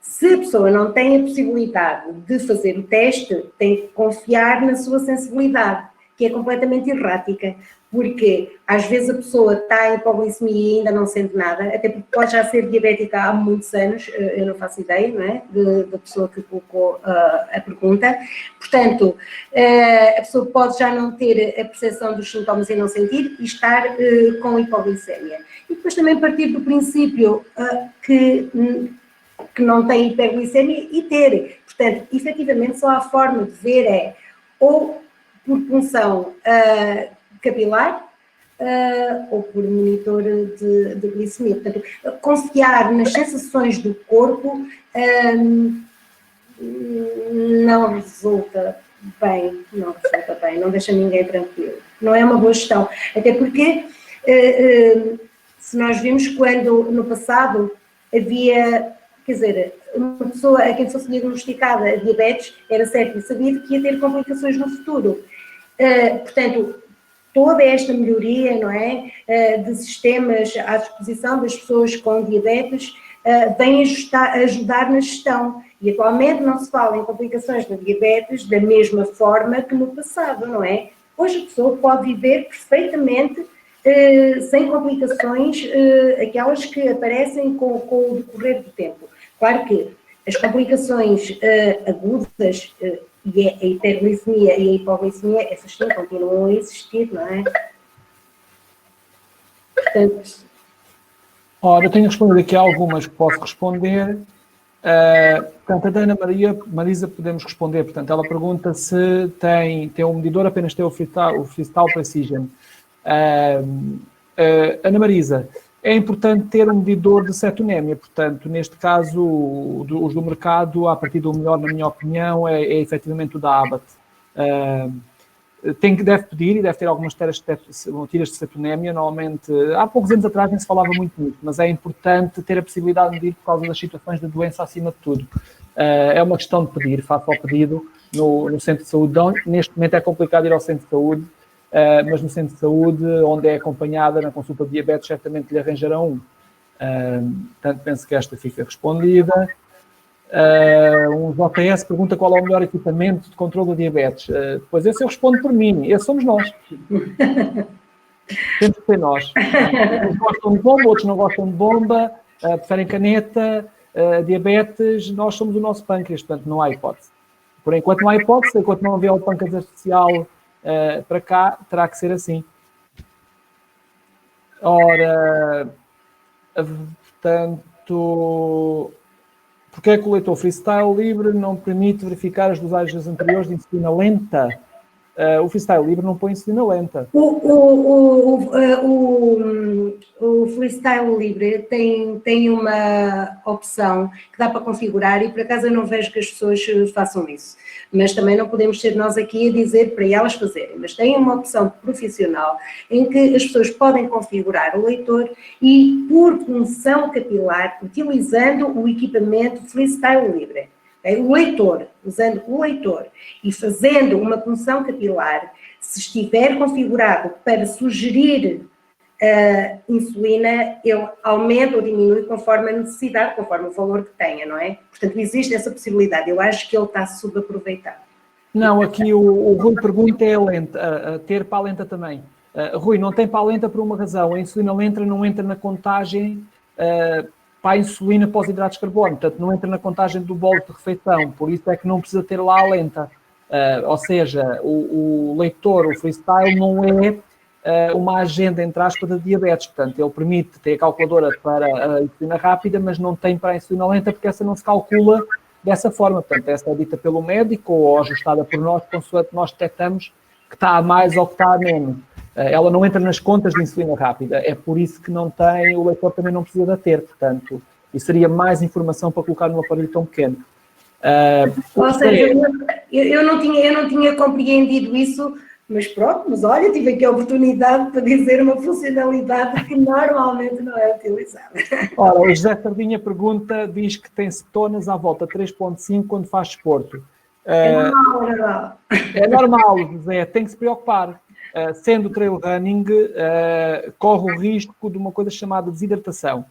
Se a pessoa não tem a possibilidade de fazer o teste, tem que confiar na sua sensibilidade, que é completamente errática, porque às vezes a pessoa está em hipoglicemia e ainda não sente nada, até porque pode já ser diabética há muitos anos, eu não faço ideia, não é? Da pessoa que colocou a pergunta. Portanto, a pessoa pode já não ter a percepção dos sintomas e não sentir e estar com hipoglicemia. E depois também partir do princípio que não tem hiperglicemia e ter. Portanto, efetivamente, só a forma de ver é ou por punção capilar ou por monitor de glicemia. Portanto, confiar nas sensações do corpo não resulta bem, não deixa ninguém tranquilo. Não é uma boa gestão. Até porque, se nós vimos quando no passado havia, quer dizer, uma pessoa a quem fosse diagnosticada a diabetes, era certo e sabia que ia ter complicações no futuro. Portanto, toda esta melhoria, não é, de sistemas à disposição das pessoas com diabetes vem ajudar na gestão. E atualmente não se fala em complicações da diabetes da mesma forma que no passado, não é? Hoje a pessoa pode viver perfeitamente sem complicações, aquelas que aparecem com o decorrer do tempo. Claro que as complicações agudas, e a hiperglicemia e a hipoglicemia, essas sim continuam a existir, não é? Portanto... Ora, eu tenho respondido aqui algumas que posso responder. Portanto, a da Ana Marisa podemos responder. Portanto, ela pergunta se tem um medidor, apenas tem o Freestyle Precision. Ana Marisa, é importante ter um medidor de cetonémia. Portanto, neste caso, os do mercado, a partir do melhor, na minha opinião, é efetivamente o da Abbott. Deve pedir e deve ter algumas tiras de cetonémia. Normalmente, há poucos anos atrás nem se falava muito nisso, mas é importante ter a possibilidade de medir por causa das situações de doença acima de tudo. É uma questão de pedir, faça o pedido no centro de saúde. Neste momento é complicado ir ao centro de saúde, mas no centro de saúde, onde é acompanhada na consulta de diabetes, certamente lhe arranjarão um. Portanto, penso que esta fica respondida. Um JS pergunta qual é o melhor equipamento de controle da diabetes. Pois esse eu respondo por mim, esse somos nós. Temos que ser nós. Uns gostam de bomba, outros não gostam de bomba, preferem caneta, diabetes, nós somos o nosso pâncreas, portanto não há hipótese. Por enquanto não há hipótese, enquanto não houver o pâncreas artificial para cá, terá que ser assim. Ora, portanto... Porque é que o leitor Freestyle Libre não permite verificar as dosagens anteriores de insulina lenta? O Freestyle Libre não põe insulina lenta. O Freestyle Libre tem uma opção que dá para configurar e por acaso eu não vejo que as pessoas façam isso. Mas também não podemos ser nós aqui a dizer para elas fazerem. Mas tem uma opção profissional em que as pessoas podem configurar o leitor e por punção capilar, utilizando o equipamento Freestyle Libre. O leitor, usando o leitor e fazendo uma punção capilar, se estiver configurado para sugerir insulina, ele aumenta ou diminui conforme a necessidade, conforme o valor que tenha, não é? Portanto, existe essa possibilidade. Eu acho que ele está subaproveitado. Não, aqui o Rui pergunta é a lenta, ter para a lenta também. Rui, não tem para a lenta por uma razão. A insulina lenta não entra na contagem para a insulina para os hidratos de carbono, portanto não entra na contagem do bolo de refeição, por isso é que não precisa ter lá a lenta. Ou seja, o leitor, o Freestyle, não é uma agenda, entre aspas, de diabetes, portanto ele permite ter a calculadora para a insulina rápida, mas não tem para a insulina lenta, porque essa não se calcula dessa forma, portanto essa é dita pelo médico ou ajustada por nós, consoante nós detectamos que está a mais ou que está a menos. Ela não entra nas contas de insulina rápida, é por isso que não tem, o leitor também não precisa de ter, portanto, e seria mais informação para colocar num aparelho tão pequeno. Ou seja, eu não tinha compreendido isso, mas pronto, mas olha, tive aqui a oportunidade para dizer uma funcionalidade que normalmente não é utilizada. Ora, o José Sardinha diz que tem cetonas à volta 3,5 quando faz desporto. É normal. É normal, José, tem que se preocupar. Sendo trail running, corre o risco de uma coisa chamada desidratação.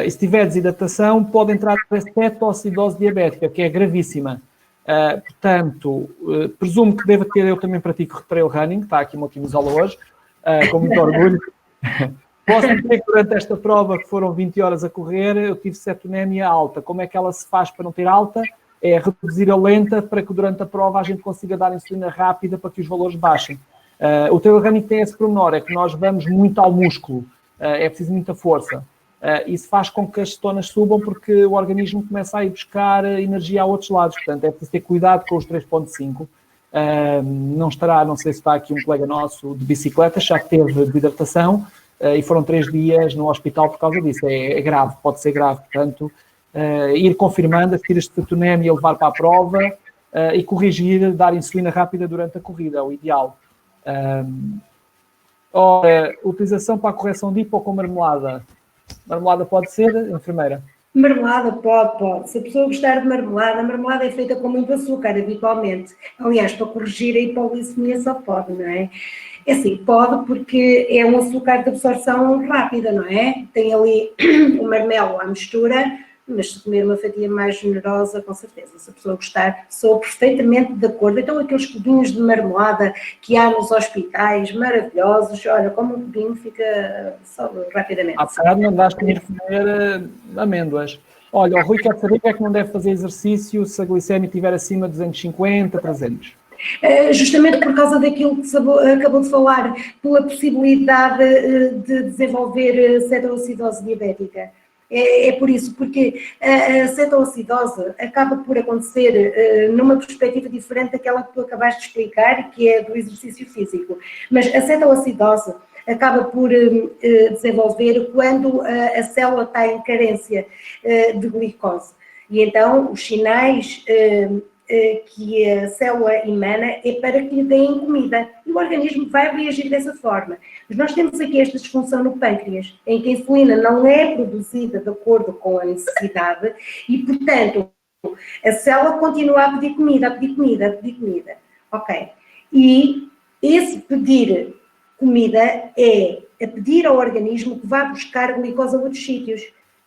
E se tiver desidratação, pode entrar em cetoacidose diabética, que é gravíssima. Portanto, presumo que deva ter, eu também pratico trail running, está aqui uma camisola hoje, com muito orgulho. Posso dizer que durante esta prova, que foram 20 horas a correr, eu tive cetonémia alta. Como é que ela se faz para não ter alta? É reduzir a lenta para que durante a prova a gente consiga dar insulina rápida para que os valores baixem. O trail running tem esse pormenor, é que nós vamos muito ao músculo, é preciso muita força. Isso faz com que as cetonas subam porque o organismo começa a ir buscar energia a outros lados, portanto é preciso ter cuidado com os 3,5. Não estará, não sei se está aqui um colega nosso de bicicleta, já que teve desidratação, e foram 3 dias no hospital por causa disso. É grave, pode ser grave, portanto, ir confirmando, assistir este cetonemia, levar para a prova e corrigir, dar insulina rápida durante a corrida, é o ideal. Utilização para a correção de hipo com marmelada. Marmelada pode ser, enfermeira? Marmelada pode. Se a pessoa gostar de marmelada, a marmelada é feita com muito açúcar, habitualmente. Aliás, para corrigir a hipoglicemia só pode, não é? É assim, pode porque é um açúcar de absorção rápida, não é? Tem ali o marmelo à mistura, mas se comer uma fatia mais generosa, com certeza, se a pessoa gostar, sou perfeitamente de acordo. Então, aqueles cubinhos de marmelada que há nos hospitais, maravilhosos, olha, como um cubinho fica só rapidamente. Há bocado mandaste-me ir comer amêndoas. Olha, o Rui quer saber que é que não deve fazer exercício se a glicemia estiver acima de 250, 300. Justamente por causa daquilo que acabou de falar, pela possibilidade de desenvolver cetoacidose diabética. É por isso, porque a cetoacidose acaba por acontecer numa perspectiva diferente daquela que tu acabaste de explicar, que é do exercício físico. Mas a cetoacidose acaba por desenvolver quando a célula está em carência de glicose. E então os sinais que a célula emana é para que lhe deem comida e o organismo vai reagir dessa forma. Mas nós temos aqui esta disfunção no pâncreas, em que a insulina não é produzida de acordo com a necessidade e, portanto, a célula continua a pedir comida, a pedir comida, a pedir comida. Ok. E esse pedir comida é a pedir ao organismo que vá buscar glicose a outros sítios.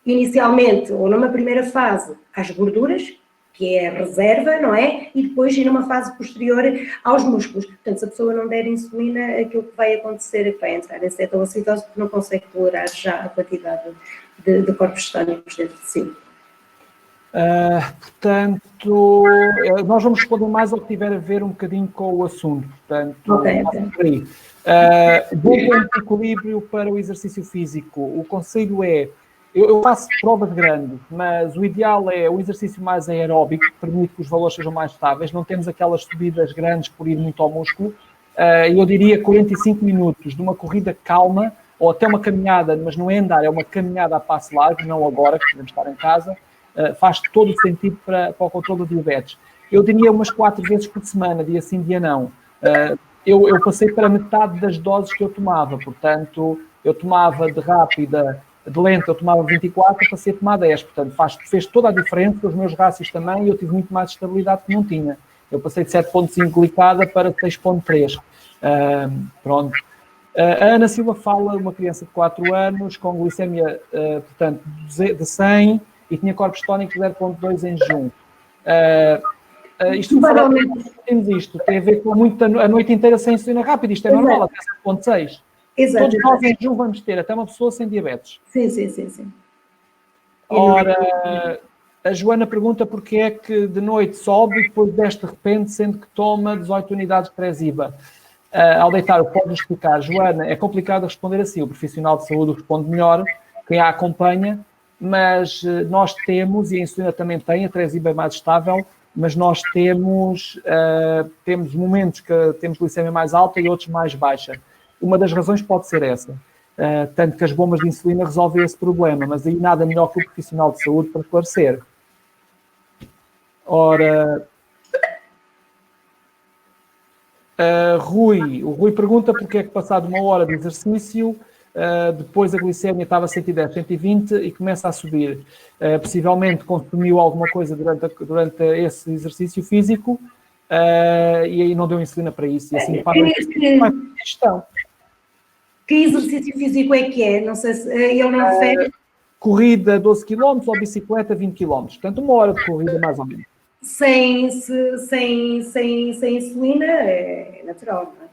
Inicialmente, ou numa primeira fase, às gorduras, que é a reserva, não é? E depois ir numa fase posterior aos músculos. Portanto, se a pessoa não der insulina, aquilo que vai acontecer é que vai entrar em cetoacidose porque não consegue tolerar já a quantidade de corpos cetónicos dentro de si. Portanto, nós vamos responder mais ao que tiver a ver um bocadinho com o assunto. Portanto, okay. Bom ponto de equilíbrio para o exercício físico. O conselho é, eu faço provas grandes, mas o ideal é o exercício mais aeróbico, que permite que os valores sejam mais estáveis. Não temos aquelas subidas grandes por ir muito ao músculo. Eu diria 45 minutos de uma corrida calma, ou até uma caminhada, mas não é andar, é uma caminhada a passo largo, não agora, que podemos estar em casa. Faz todo o sentido para o controle do diabetes. Eu diria umas 4 vezes por semana, dia sim, dia não. Eu passei para metade das doses que eu tomava, portanto, eu tomava de rápida, de lenta eu tomava 24, passei a tomar 10, portanto fez toda a diferença, os meus rácios também, e eu tive muito mais estabilidade que não tinha. Eu passei de 7.5 glicada para 6.3. Pronto. A Ana Silva fala, uma criança de 4 anos, com glicemia, portanto, de 100, e tinha corpos tónicos 0.2 em jejum. Isto tem a ver com a noite inteira sem insulina rápida, isto é normal, até 7.6. Exato. Todos nós em jejum vamos ter, até uma pessoa sem diabetes. Sim. Ora, a Joana pergunta porque é que de noite sobe e depois desce de repente, sendo que toma 18 unidades de Tresiba. Ao deitar, pode explicar, Joana, é complicado responder assim, o profissional de saúde responde melhor, quem a acompanha, mas nós temos, e a insulina também tem, a Tresiba é mais estável, mas nós temos momentos que temos glicemia mais alta e outros mais baixa. Uma das razões pode ser essa, tanto que as bombas de insulina resolvem esse problema, mas aí nada melhor que o profissional de saúde para esclarecer. Ora, o Rui pergunta porque é que passado 1 hora de exercício, depois a glicemia estava 110, 120 e começa a subir. Possivelmente consumiu alguma coisa durante esse exercício físico e aí não deu insulina para isso. E assim para a gestão. Que exercício físico é que é? Não sei se ele não refere. Corrida 12 km ou bicicleta 20 km. Portanto, 1 hora de corrida mais ou menos. Sem insulina é natural, não é?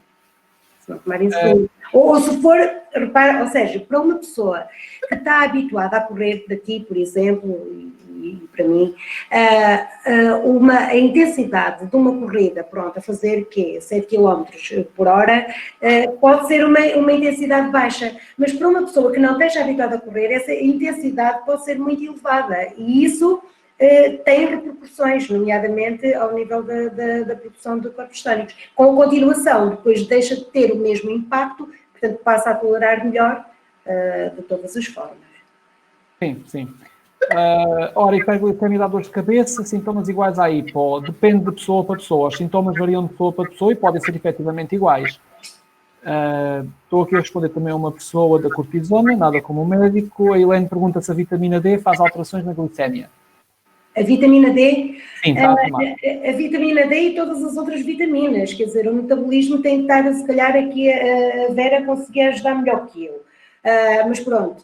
Se não tomar insulina. Ou se for, repara, ou seja, para uma pessoa que está habituada a correr daqui, por exemplo, e para mim, a intensidade de uma corrida, pronto, a fazer quê? 7 km por hora, pode ser uma intensidade baixa, mas para uma pessoa que não esteja habituada a correr, essa intensidade pode ser muito elevada e isso tem repercussões, nomeadamente ao nível da produção de corpos céticos. Com a continuação, depois deixa de ter o mesmo impacto, portanto passa a tolerar melhor de todas as formas. Sim, sim. Ora, hiperglicemia dá dor de cabeça, sintomas iguais à hipo. Depende de pessoa para pessoa. Os sintomas variam de pessoa para pessoa e podem ser efetivamente iguais. Estou aqui a responder também a uma pessoa da cortisona, nada como médico. A Helene pergunta se a vitamina D faz alterações na glicemia. A vitamina D, sim, está a tomar. A vitamina D e todas as outras vitaminas, quer dizer, o metabolismo tem que estar, se calhar, aqui a Vera conseguir ajudar melhor que eu. Mas pronto,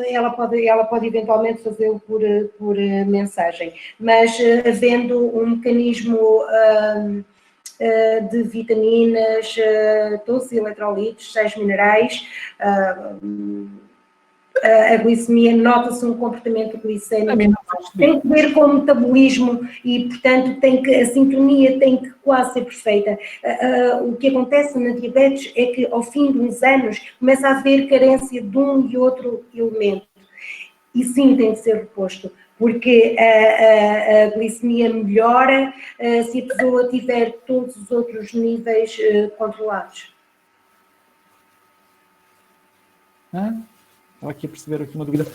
ela pode eventualmente fazê-lo por mensagem, mas havendo um mecanismo de vitaminas, todos os eletrolitos, sais minerais, a glicemia, nota-se um comportamento glicémico, tem que ver com o metabolismo e, portanto, a sintonia tem que quase ser perfeita. O que acontece na diabetes é que, ao fim de uns anos, começa a haver carência de um e outro elemento. E sim, tem de ser reposto, porque a glicemia melhora se a pessoa tiver todos os outros níveis controlados. Estava aqui a perceber aqui uma dúvida.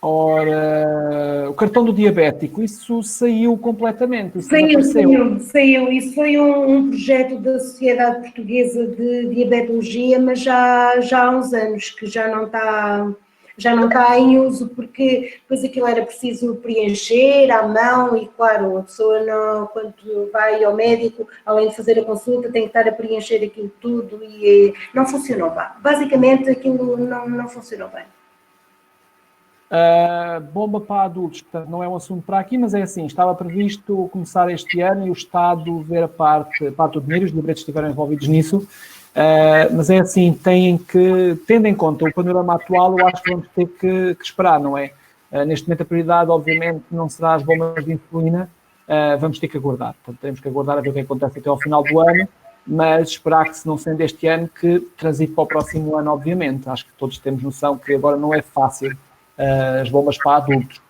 Ora, o cartão do diabético, isso saiu completamente? Isso saiu. Isso foi um projeto da Sociedade Portuguesa de Diabetologia, mas já há uns anos que já não está em uso, porque depois aquilo era preciso preencher à mão e, claro, a pessoa quando vai ao médico, além de fazer a consulta, tem que estar a preencher aquilo tudo e não funcionou bem. Basicamente, aquilo não funcionou bem. Bomba para adultos, portanto, não é um assunto para aqui, mas é assim, estava previsto começar este ano e o Estado ver a parte do dinheiro, os diabéticos estiveram envolvidos nisso, mas é assim, tendo em conta o panorama atual, eu acho que vamos ter que esperar, não é? Neste momento a prioridade, obviamente, não será as bombas de insulina, vamos ter que aguardar, portanto, temos que aguardar a ver o que acontece até ao final do ano, mas esperar que, se não sendo este ano, que transite para o próximo ano, obviamente. Acho que todos temos noção que agora não é fácil as bombas para adultos.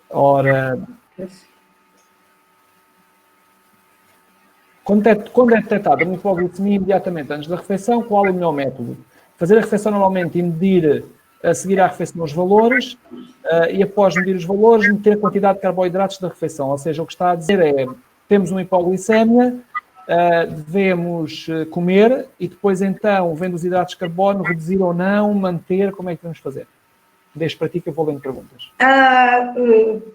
Ora, quando é detectada uma hipoglicemia imediatamente antes da refeição, qual é o melhor método? Fazer a refeição normalmente e medir, a seguir à refeição, os valores, e após medir os valores, meter a quantidade de carboidratos da refeição. Ou seja, o que está a dizer é, temos uma hipoglicemia, devemos comer e depois então, vendo os hidratos de carbono, reduzir ou não, manter, como é que vamos fazer? Deixo para ti que eu vou lendo perguntas.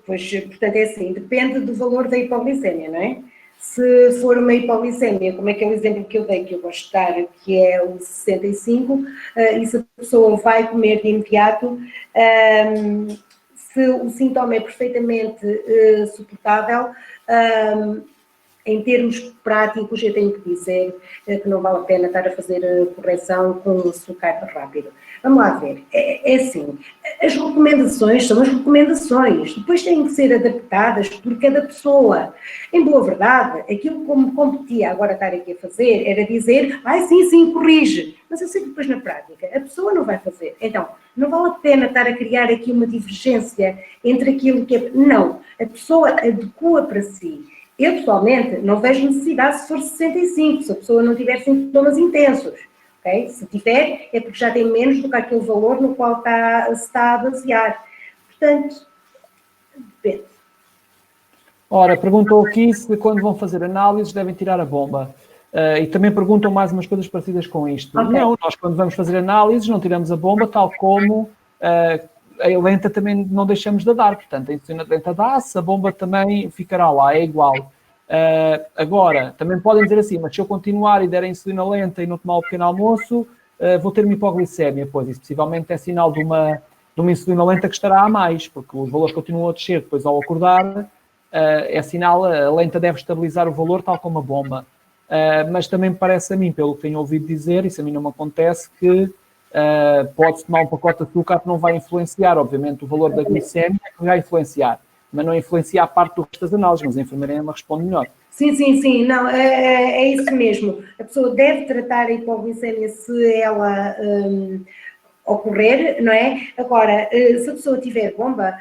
Pois, portanto, é assim, depende do valor da hipoglicemia, não é? Se for uma hipoglicemia, como é que é o exemplo que eu dei, que eu gosto de dar, que é o 65, e se a pessoa vai comer de imediato, se o sintoma é perfeitamente suportável, em termos práticos, eu tenho que dizer que não vale a pena estar a fazer a correção com o açúcar rápido. Vamos lá ver. É assim, as recomendações são as recomendações, depois têm que ser adaptadas por cada pessoa. Em boa verdade, aquilo como competia agora estar aqui a fazer era dizer, sim, corrige. Mas eu sei que depois na prática a pessoa não vai fazer. Então, não vale a pena estar a criar aqui uma divergência entre aquilo que é... Não, a pessoa adequa para si. Eu, pessoalmente, não vejo necessidade se for 65, se a pessoa não tiver sintomas intensos. Okay? Se tiver, é porque já tem menos do que aquele valor no qual se está a basear. Portanto, depende. Ora, perguntou aqui se quando vão fazer análises devem tirar a bomba. E também perguntam mais umas coisas parecidas com isto. Okay. Não, nós quando vamos fazer análises não tiramos a bomba, tal como... a lenta também não deixamos de dar, portanto, a insulina lenta dá-se, a bomba também ficará lá, é igual. Agora, também podem dizer assim, mas se eu continuar e der a insulina lenta e não tomar o pequeno almoço, vou ter uma hipoglicemia. Pois, isso possivelmente é sinal de uma insulina lenta que estará a mais, porque os valores continuam a descer depois ao acordar, é sinal, a lenta deve estabilizar o valor tal como a bomba. Mas também me parece a mim, pelo que tenho ouvido dizer, isso a mim não me acontece, que pode-se tomar um pacote de açúcar que não vai influenciar, obviamente, o valor da glicemia que vai influenciar, mas não influencia a parte do resto das análises, mas a enfermeira me responde melhor. Sim, não, é isso mesmo. A pessoa deve tratar a hipoglicemia se ela ocorrer, não é? Agora, se a pessoa tiver bomba,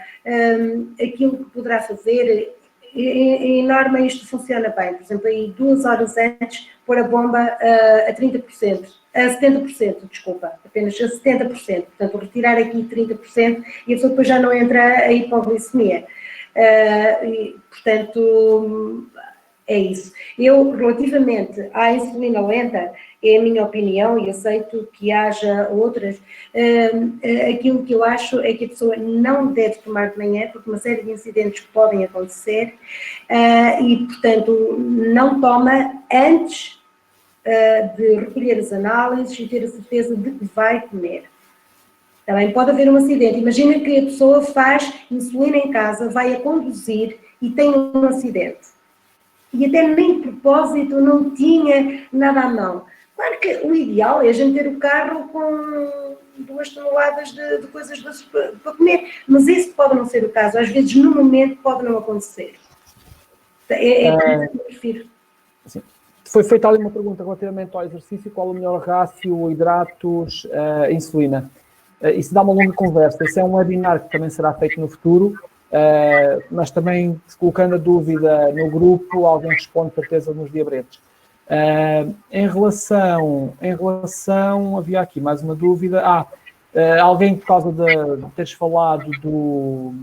aquilo que poderá fazer, em norma isto funciona bem, por exemplo, aí 2 horas antes, pôr a bomba a 30%, a 70%, desculpa, apenas a 70%, portanto, retirar aqui 30% e a pessoa depois já não entra a hipoglicemia. E, portanto, é isso. Eu, relativamente à insulina lenta, é a minha opinião e aceito que haja outras. Aquilo que eu acho é que a pessoa não deve tomar de manhã, porque uma série de incidentes podem acontecer e, portanto, não toma antes de recolher as análises e ter a certeza de que vai comer. Também pode haver um acidente. Imagina que a pessoa faz insulina em casa, vai a conduzir e tem um acidente. E até nem de propósito não tinha nada à mão. Claro que o ideal é a gente ter o carro com 2 toneladas de coisas doces para comer, mas isso pode não ser o caso. Às vezes, no momento, pode não acontecer. É por isso que eu prefiro. Sim. Foi feita ali uma pergunta relativamente ao exercício, qual o melhor rácio, hidratos, insulina. Isso dá uma longa conversa. Isso é um webinar que também será feito no futuro. Mas também, colocando a dúvida no grupo, alguém responde com certeza nos diabretes. Em relação, havia aqui mais uma dúvida. Alguém, por causa de teres falado do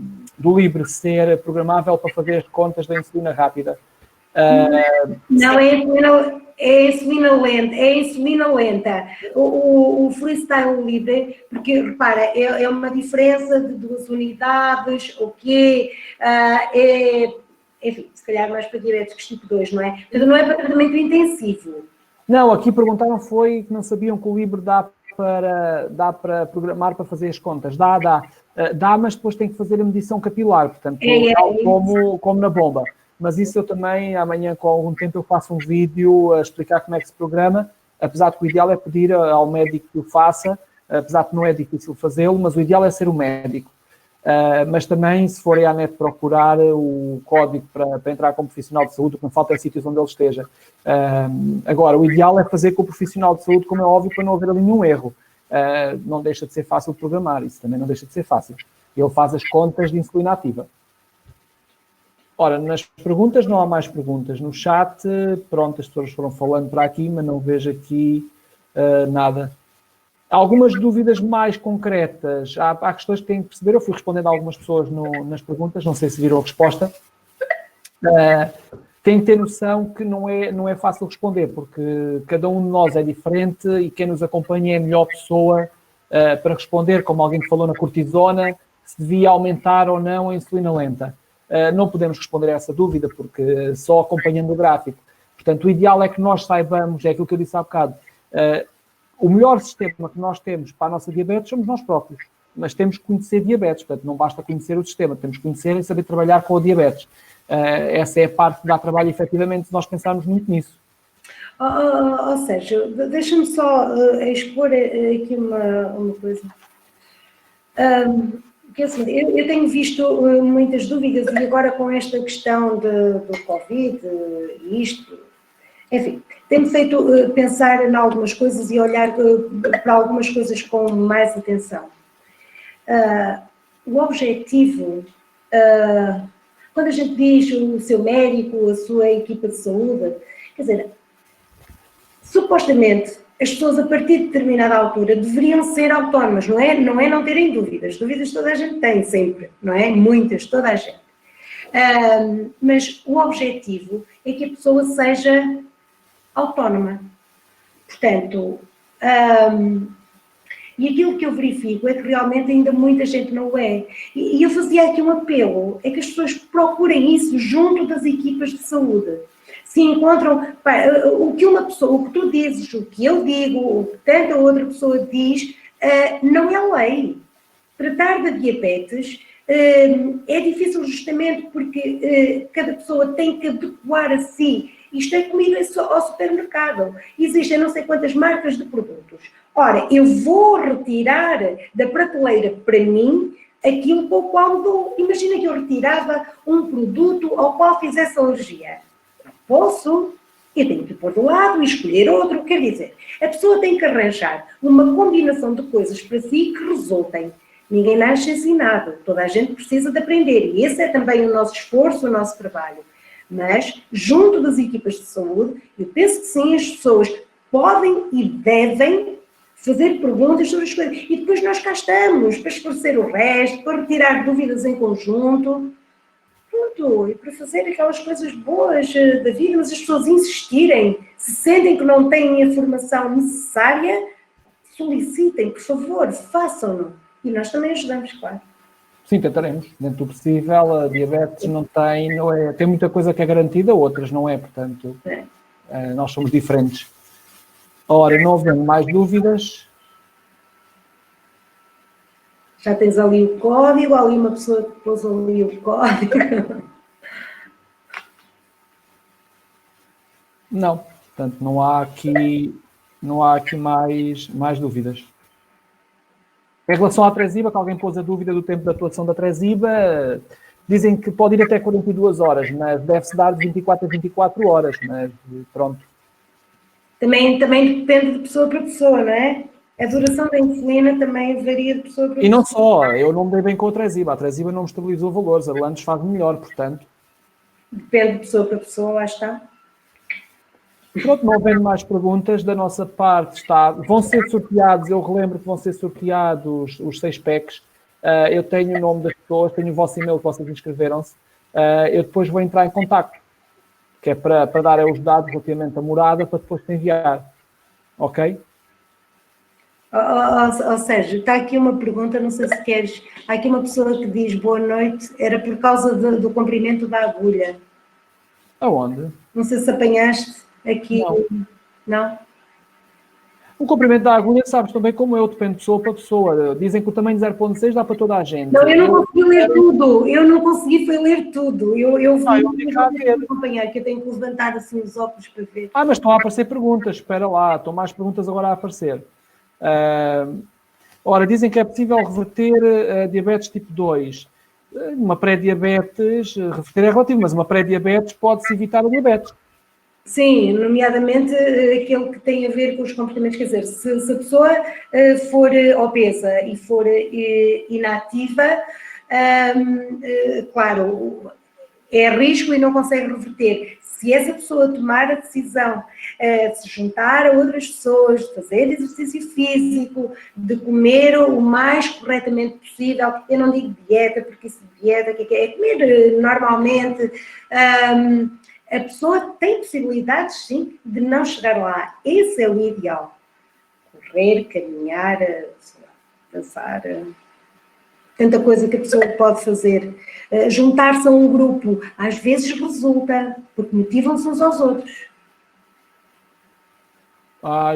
Libre ser programável para fazer as contas da insulina rápida. Não, é insulina lenta. O Freestyle Libre, porque, repara, é uma diferença de 2 unidades, o quê? Enfim, se calhar mais para diabéticos tipo 2, não é? Portanto, não é para tratamento intensivo. Não, aqui perguntaram foi que não sabiam que o Libre dá para programar para fazer as contas. Dá, mas depois tem que fazer a medição capilar, portanto, como na bomba. Mas isso eu também, amanhã, com algum tempo, eu faço um vídeo a explicar como é que se programa, apesar de que o ideal é pedir ao médico que o faça, apesar de que não é difícil fazê-lo, mas o ideal é ser o médico. Mas também, se forem à net procurar o código para entrar como profissional de saúde, o que não falta é sítios onde ele esteja. Agora, o ideal é fazer com o profissional de saúde, como é óbvio, para não haver ali nenhum erro. Não deixa de ser fácil de programar, isso também não deixa de ser fácil. Ele faz as contas de insulina ativa. Ora, nas perguntas não há mais perguntas. No chat, pronto, as pessoas foram falando para aqui, mas não vejo aqui nada. Algumas dúvidas mais concretas. Há questões que têm que perceber. Eu fui respondendo a algumas pessoas nas perguntas, não sei se viram a resposta. Têm que ter noção que não é fácil responder, porque cada um de nós é diferente e quem nos acompanha é a melhor pessoa para responder, como alguém que falou na cortisona, se devia aumentar ou não a insulina lenta. Não podemos responder a essa dúvida, porque só acompanhando o gráfico. Portanto, o ideal é que nós saibamos, é aquilo que eu disse há bocado, o melhor sistema que nós temos para a nossa diabetes somos nós próprios, mas temos que conhecer diabetes, portanto, não basta conhecer o sistema, temos que conhecer e saber trabalhar com a diabetes. Essa é a parte que dá trabalho, efetivamente, se nós pensarmos muito nisso. Ou seja, deixa-me só expor aqui uma coisa. Porque assim, eu tenho visto muitas dúvidas e agora com esta questão do Covid e isto, enfim, tem-me feito pensar em algumas coisas e olhar para algumas coisas com mais atenção. O objetivo, quando a gente diz o seu médico, a sua equipa de saúde, quer dizer, supostamente as pessoas a partir de determinada altura deveriam ser autónomas, não é? Não é não terem dúvidas. Dúvidas toda a gente tem sempre, não é? Muitas, toda a gente. Mas o objetivo é que a pessoa seja autónoma. Portanto, e aquilo que eu verifico é que realmente ainda muita gente não o é. E eu fazia aqui um apelo, é que as pessoas procurem isso junto das equipas de saúde. Se encontram, o que uma pessoa, o que tu dizes, o que eu digo, o que tanta outra pessoa diz, não é lei. Tratar da diabetes é difícil justamente porque cada pessoa tem que adequar a si. Isto é como ir ao supermercado. Existem não sei quantas marcas de produtos. Ora, eu vou retirar da prateleira para mim aquilo para o qual me dou. Imagina que eu retirava um produto ao qual fizesse alergia. Posso? Eu tenho que pôr de lado e escolher outro. Quer dizer, a pessoa tem que arranjar uma combinação de coisas para si que resultem. Ninguém nasce ensinado, toda a gente precisa de aprender. E esse é também o nosso esforço, o nosso trabalho. Mas, junto das equipas de saúde, eu penso que sim, as pessoas podem e devem fazer perguntas sobre as coisas. E depois nós cá estamos, para esclarecer o resto, para retirar dúvidas em conjunto. Pronto, e para fazer aquelas coisas boas da vida, mas as pessoas insistirem, se sentem que não têm a formação necessária, solicitem, por favor, façam-no. E nós também ajudamos, claro. Sim, tentaremos. Dentro do possível, a diabetes não é, tem muita coisa que é garantida, outras não é, portanto, nós somos diferentes. Ora, não havendo mais dúvidas. Já tens ali o código, ali uma pessoa que pôs ali o código. Não, portanto, não há aqui mais dúvidas. Em relação à Tresiba, que alguém pôs a dúvida do tempo de atuação da Tresiba, dizem que pode ir até 42 horas, mas deve-se dar de 24 a 24 horas, mas pronto. Também depende de pessoa para pessoa, não é? A duração da insulina também varia de pessoa para pessoa. E não só, eu não me dei bem com a Tresiba não me estabilizou valores, a Landes faz melhor, portanto. Depende de pessoa para pessoa, lá está. Pronto, não havendo mais perguntas, da nossa parte vão ser sorteados, eu relembro que vão ser sorteados os 6 packs. Eu tenho o nome das pessoas, tenho o vosso e-mail que vocês inscreveram-se. Eu depois vou entrar em contacto, que é para dar os dados relativamente à morada, para depois te enviar. Ok? Sérgio, está aqui uma pergunta, não sei se queres. Há aqui uma pessoa que diz boa noite, era por causa do comprimento da agulha. Aonde? Não sei se apanhaste aqui. Não? O comprimento da agulha, sabes também como eu, depende de pessoa para pessoa. Dizem que o tamanho de 0.6 dá para toda a gente. Não, eu não consegui ler tudo. Eu não consegui foi ler tudo. Eu vou acompanhar, que eu tenho que levantar assim os óculos para ver. Mas estão a aparecer perguntas, espera lá, estão mais perguntas agora a aparecer. Ora, dizem que é possível reverter diabetes tipo 2. Uma pré-diabetes, reverter é relativo, mas uma pré-diabetes pode-se evitar a diabetes. Sim, nomeadamente aquele que tem a ver com os comportamentos, quer dizer, se a pessoa for obesa e for inativa, claro, é risco e não consegue reverter. Se essa pessoa tomar a decisão de se juntar a outras pessoas, de fazer exercício físico, de comer o mais corretamente possível, eu não digo dieta, porque isso de dieta, que é comer normalmente, a pessoa tem possibilidades, sim, de não chegar lá. Esse é o ideal. Correr, caminhar, dançar, tanta coisa que a pessoa pode fazer. Juntar-se a um grupo, às vezes resulta, porque motivam-se uns aos outros.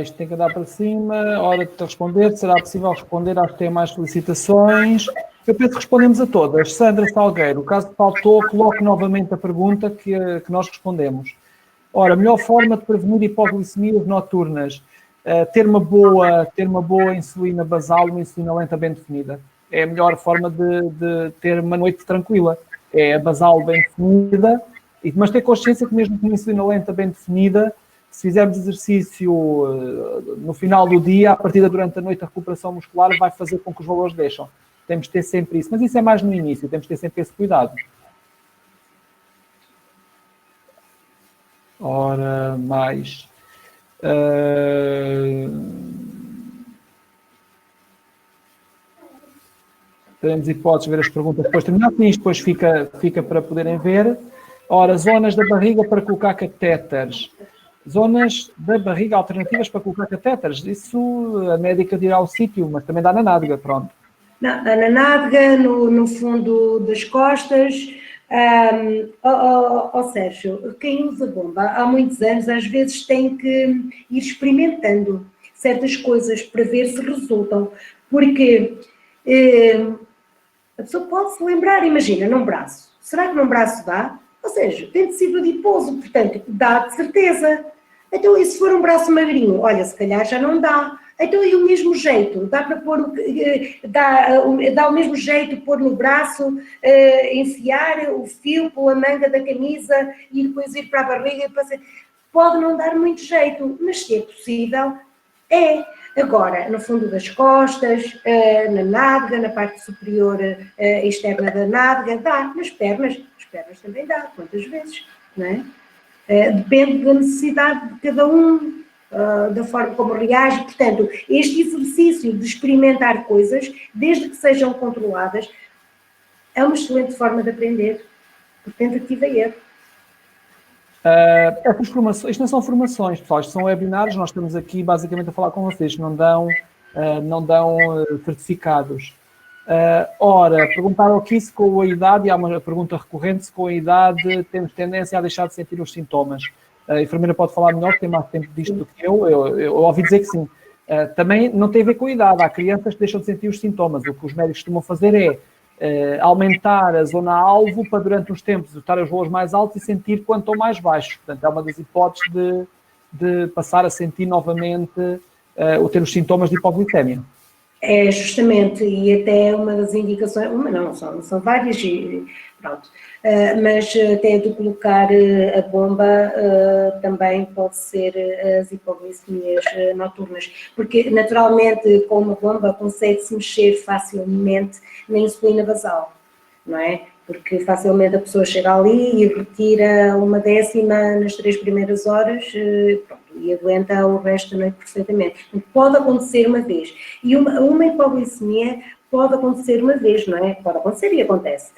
Isto tem que andar para cima, hora de te responder, será possível responder às que têm mais solicitações? Eu penso que respondemos a todas. Sandra Salgueiro, caso te faltou, coloque novamente a pergunta que nós respondemos. Ora, melhor forma de prevenir hipoglicemias noturnas, ter uma boa insulina basal, uma insulina lenta bem definida. É a melhor forma de ter uma noite tranquila. É a basal bem definida, mas ter consciência que mesmo com uma insulina lenta bem definida, se fizermos exercício no final do dia, a partir durante a noite, a recuperação muscular vai fazer com que os valores deixam. Temos de ter sempre isso. Mas isso é mais no início, temos de ter sempre esse cuidado. Ora, mais. Teremos hipóteses de ver as perguntas depois terminar. Isto depois fica para poderem ver. Ora, zonas da barriga para colocar catéteres. Zonas da barriga alternativas para colocar catéteres. Isso a médica dirá o sítio, mas também dá na nádega, pronto. Dá na nádega, no fundo das costas. Sérgio, quem usa bomba há muitos anos, às vezes tem que ir experimentando certas coisas para ver se resultam. Porque a pessoa pode se lembrar, imagina, num braço. Será que num braço dá? Ou seja, tem tecido adiposo, portanto, dá de certeza. Então, e se for um braço magrinho? Olha, se calhar já não dá. Então, e o mesmo jeito? Dá para pôr, dá o mesmo jeito pôr no braço, enfiar o fio pela manga da camisa e depois ir para a barriga e passar. pode não dar muito jeito, mas se é possível, é. Agora, no fundo das costas, na nádega, na parte superior externa da nádega, dá. Nas pernas também dá, quantas vezes, não é? Depende da necessidade de cada um, da forma como reage. Portanto, este exercício de experimentar coisas, desde que sejam controladas, é uma excelente forma de aprender, por tentativa e erro. Essas formações, isto não são formações, pessoal, isto são webinários, nós estamos aqui basicamente a falar com vocês, não dão certificados. Ora, perguntaram aqui se com a idade, e há uma pergunta recorrente, se com a idade temos tendência a deixar de sentir os sintomas. A enfermeira pode falar melhor, que tem mais tempo disto do que eu ouvi dizer que sim. Também não tem a ver com a idade, há crianças que deixam de sentir os sintomas, o que os médicos costumam fazer é aumentar a zona-alvo para durante uns tempos estar os valores mais altos e sentir quanto ou mais baixos. Portanto, é uma das hipóteses de passar a sentir novamente ou ter os sintomas de hipoglicemia. É justamente, e até uma das indicações, são várias, pronto, mas até de colocar a bomba também pode ser as hipoglicemias noturnas, porque naturalmente com uma bomba consegue-se mexer facilmente na insulina basal, não é? Porque facilmente a pessoa chega ali e retira 1/10 nas 3 primeiras horas, pronto, e aguenta o resto da noite perfeitamente. Pode acontecer uma vez. E uma hipoglicemia pode acontecer uma vez, não é? Pode acontecer e acontece.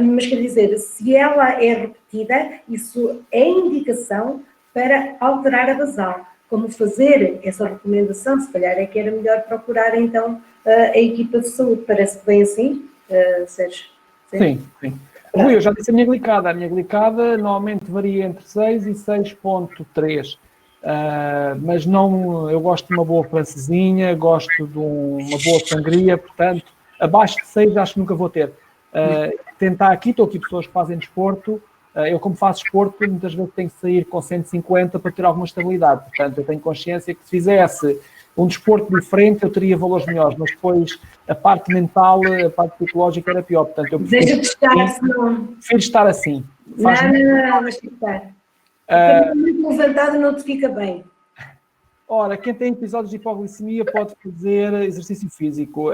Mas quer dizer, se ela é repetida, isso é indicação para alterar a basal. Como fazer essa recomendação? Se calhar é que era melhor procurar então a equipa de saúde. Parece que vem assim, Sérgio? Sim. Rui, eu já disse a minha glicada. A minha glicada normalmente varia entre 6 e 6,3. Mas não, eu gosto de uma boa francesinha, gosto de uma boa sangria, portanto, abaixo de 6 acho que nunca vou ter. Estou aqui pessoas que fazem desporto, eu como faço desporto muitas vezes tenho que sair com 150 para ter alguma estabilidade, portanto eu tenho consciência que se fizesse um desporto diferente eu teria valores melhores, mas depois a parte mental, a parte psicológica era pior, portanto eu prefiro estar assim. Não, mas estar. Muito levantado não te fica bem. Ora, quem tem episódios de hipoglicemia pode fazer exercício físico.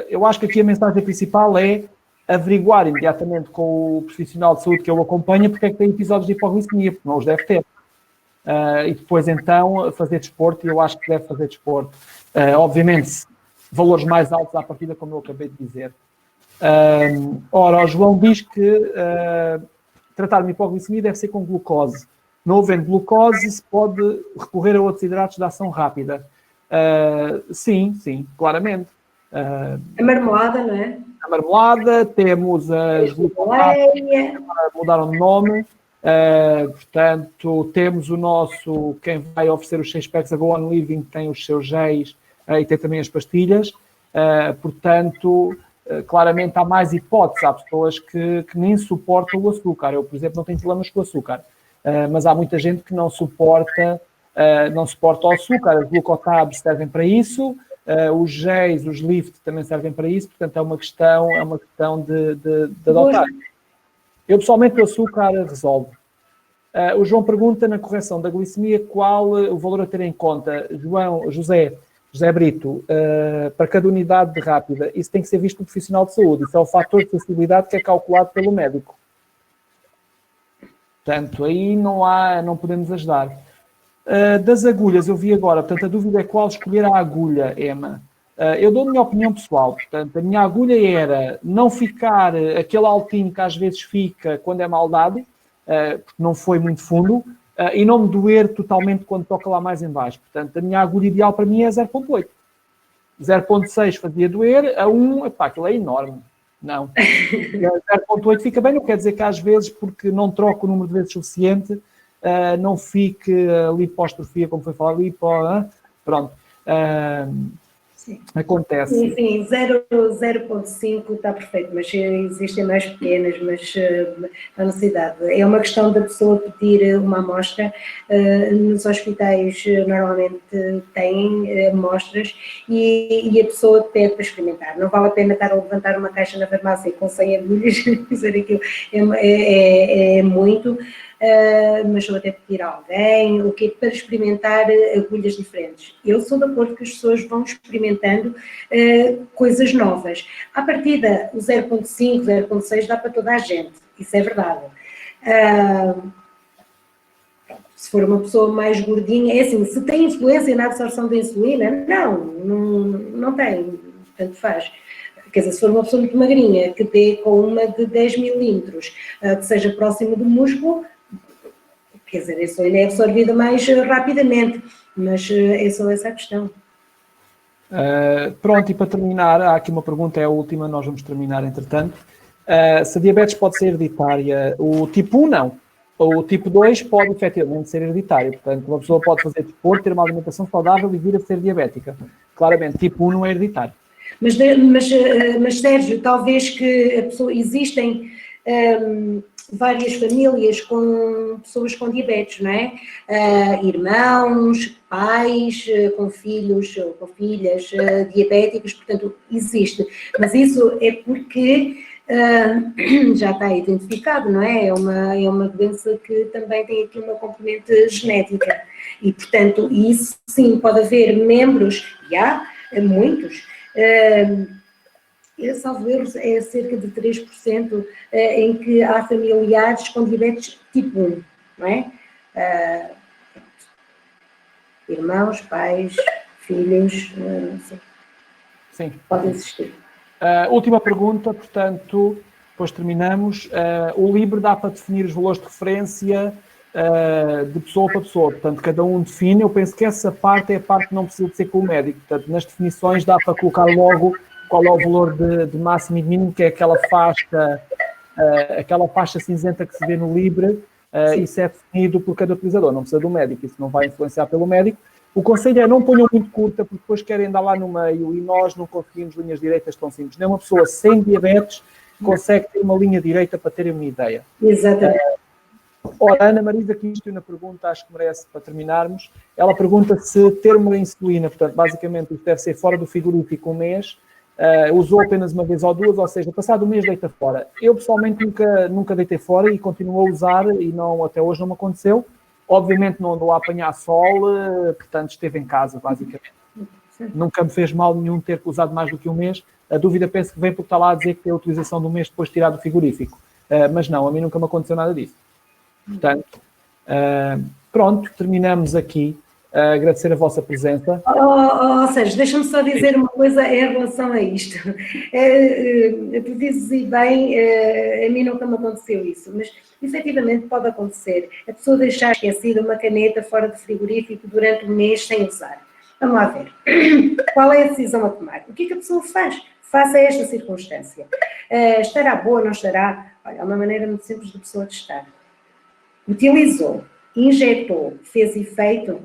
Eu acho que aqui a mensagem principal é averiguar imediatamente com o profissional de saúde que eu acompanho porque é que tem episódios de hipoglicemia, porque não os deve ter. E depois, então, fazer desporto, e eu acho que deve fazer desporto. Obviamente, valores mais altos à partida, como eu acabei de dizer. Ora, o João diz que tratar uma hipoglicemia deve ser com glucose. Não havendo glucose, se pode recorrer a outros hidratos de ação rápida. Sim, claramente. A marmelada, não é? A marmelada, temos as glucosadas, mudaram de nome. Portanto, temos o nosso, quem vai oferecer os 6 packs, a Go On Living, tem os seus géis e tem também as pastilhas. Portanto, claramente há mais hipóteses. Há pessoas que nem suportam o açúcar. Eu, por exemplo, não tenho problemas com o açúcar. Mas há muita gente que não suporta o açúcar. As glucotabs servem para isso, os géis, os lift também servem para isso, portanto é uma questão de adotar. Eu pessoalmente o açúcar resolve. O João pergunta na correção da glicemia qual o valor a ter em conta. José Brito, para cada unidade de rápida, isso tem que ser visto pelo profissional de saúde, isso é o fator de sensibilidade que é calculado pelo médico. Portanto, aí não podemos ajudar. Das agulhas, eu vi agora, portanto, a dúvida é qual escolher a agulha, Emma. Eu dou a minha opinião pessoal, portanto, a minha agulha era não ficar aquele altinho que às vezes fica quando é mal dado, porque não foi muito fundo, e não me doer totalmente quando toca lá mais em baixo. Portanto, a minha agulha ideal para mim é 0.8. 0.6 fazia doer, a 1, aquilo é enorme. Não. 0.8 fica bem, não quer dizer que às vezes, porque não troco o número de vezes suficiente, não fique lipostrofia, como foi falado, pronto. Sim. Acontece. Sim, 0.5 está perfeito, mas existem mais pequenas, mas a necessidade. É uma questão da pessoa pedir uma amostra. Nos hospitais normalmente têm amostras e a pessoa pede para experimentar. Não vale a pena estar a levantar uma caixa na farmácia com 100 agulhas, dizer aquilo é muito. mas vou até pedir a alguém, o quê? Para experimentar agulhas diferentes. Eu sou de acordo que as pessoas vão experimentando coisas novas. À partida, o 0.5, 0.6 dá para toda a gente, isso é verdade. Se for uma pessoa mais gordinha, é assim, se tem influência na absorção da insulina, não tem, tanto faz. Quer dizer, se for uma pessoa muito magrinha, que dê com uma de 10 milímetros, que seja próxima do músculo, quer dizer, a insulina é absorvida mais rapidamente, mas é só essa a questão. Pronto, e para terminar, há aqui uma pergunta, é a última, nós vamos terminar entretanto. Se a diabetes pode ser hereditária, o tipo 1 não. O tipo 2 pode efetivamente ser hereditário, portanto, uma pessoa pode fazer desporto, ter uma alimentação saudável e vir a ser diabética. Claramente, tipo 1 não é hereditário. Mas Sérgio, talvez que a pessoa, existem várias famílias com pessoas com diabetes, não é? Irmãos, pais com filhos ou com filhas diabéticas, portanto, existe. Mas isso é porque já está identificado, não é? É uma doença que também tem aqui uma componente genética. E, portanto, isso sim, pode haver membros, e há muitos, salvo erros, é cerca de 3% em que há familiares com diabetes tipo 1, não é? Irmãos, pais, filhos, Sim. pode existir. Última pergunta, portanto, depois terminamos. O LIBRE dá para definir os valores de referência de pessoa para pessoa, portanto, cada um define. Eu penso que essa parte é a parte que não precisa de ser com o médico, portanto, nas definições dá para colocar logo qual é o valor de máximo e mínimo, que é aquela faixa cinzenta que se vê no LIBRE, isso é definido por cada utilizador, não precisa do médico, isso não vai influenciar pelo médico. O conselho é não ponham muito curta, porque depois querem andar lá no meio e nós não conseguimos linhas direitas tão simples. Nem uma pessoa sem diabetes consegue ter uma linha direita para terem uma ideia. Exatamente. Ora, Ana Marisa Cristiana pergunta, acho que merece para terminarmos, ela pergunta se ter uma insulina, portanto, basicamente isto deve ser fora do frigorífico um mês, usou apenas uma vez ou duas, ou seja, passado um mês deita fora. Eu pessoalmente nunca deitei fora e continuo a usar e não, até hoje não me aconteceu. Obviamente não andou a apanhar sol, portanto esteve em casa, basicamente. Nunca me fez mal nenhum ter usado mais do que um mês. A dúvida penso que vem porque está lá a dizer que tem a utilização do mês depois de tirar do frigorífico. Mas não, a mim nunca me aconteceu nada disso. Portanto, pronto, terminamos aqui. Agradecer a vossa presença. Sérgio, deixa-me só dizer uma coisa em relação a isto. Tu dizes bem, a mim nunca me aconteceu isso, mas efetivamente pode acontecer. A pessoa deixar esquecida uma caneta fora do frigorífico durante um mês sem usar. Vamos lá ver. Qual é a decisão a tomar? O que é que a pessoa faz? Face a esta circunstância. Estará boa, não estará? Olha, há uma maneira muito simples de pessoa testar. Utilizou, injetou, fez efeito,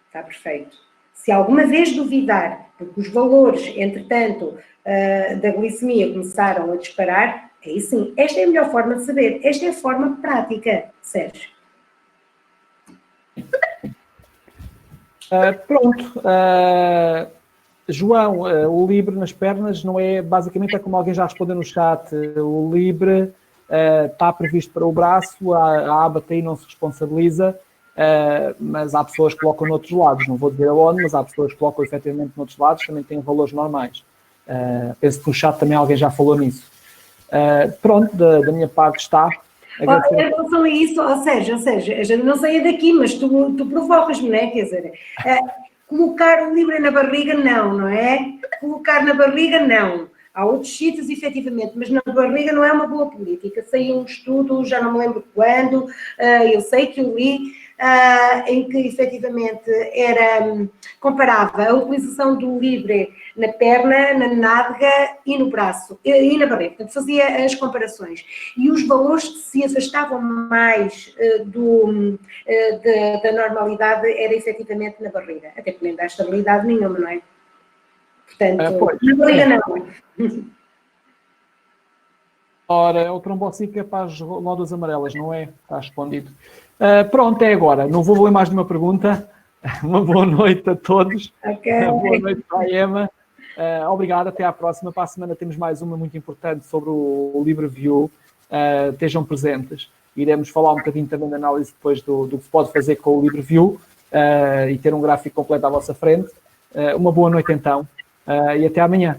está perfeito. Se alguma vez duvidar, porque os valores, entretanto, da glicemia começaram a disparar, aí sim, esta é a melhor forma de saber. Esta é a forma prática, Sérgio. Pronto. João, o LIBRE nas pernas não é, basicamente é como alguém já respondeu no chat, o LIBRE está previsto para o braço, a ABATI não se responsabiliza, mas há pessoas que colocam noutros lados, não vou dizer aonde, mas há pessoas que colocam efetivamente noutros lados, também têm valores normais. Penso que no chat também alguém já falou nisso. Pronto, da minha parte está. Em relação a isso, ou seja, a gente não saia daqui, mas tu provocas-me, não é? Quer dizer, colocar o LIBRE na barriga, não é? Colocar na barriga, não. Há outros sítios, efetivamente, mas na barriga não é uma boa política. Saiu um estudo, já não me lembro quando, eu sei que eu li, em que efetivamente comparava a utilização do LIBRE na perna, na nádega e no braço, e na barriga. Portanto, fazia as comparações. E os valores que se afastavam mais da normalidade era efetivamente na barriga. Até porque nem dá estabilidade nenhuma, não é? Portanto, na barriga não. Ora, é o trombociclo para as nódulas amarelas, não é? Está respondido. Pronto, é agora. Não vou ler mais nenhuma pergunta. Uma boa noite a todos. Okay. Boa noite para a Emma. Obrigado, até à próxima. Para a semana temos mais uma muito importante sobre o LibreView. Estejam presentes. iremos falar um bocadinho também da análise depois do que se pode fazer com o LibreView e ter um gráfico completo à vossa frente. Uma boa noite então e até amanhã.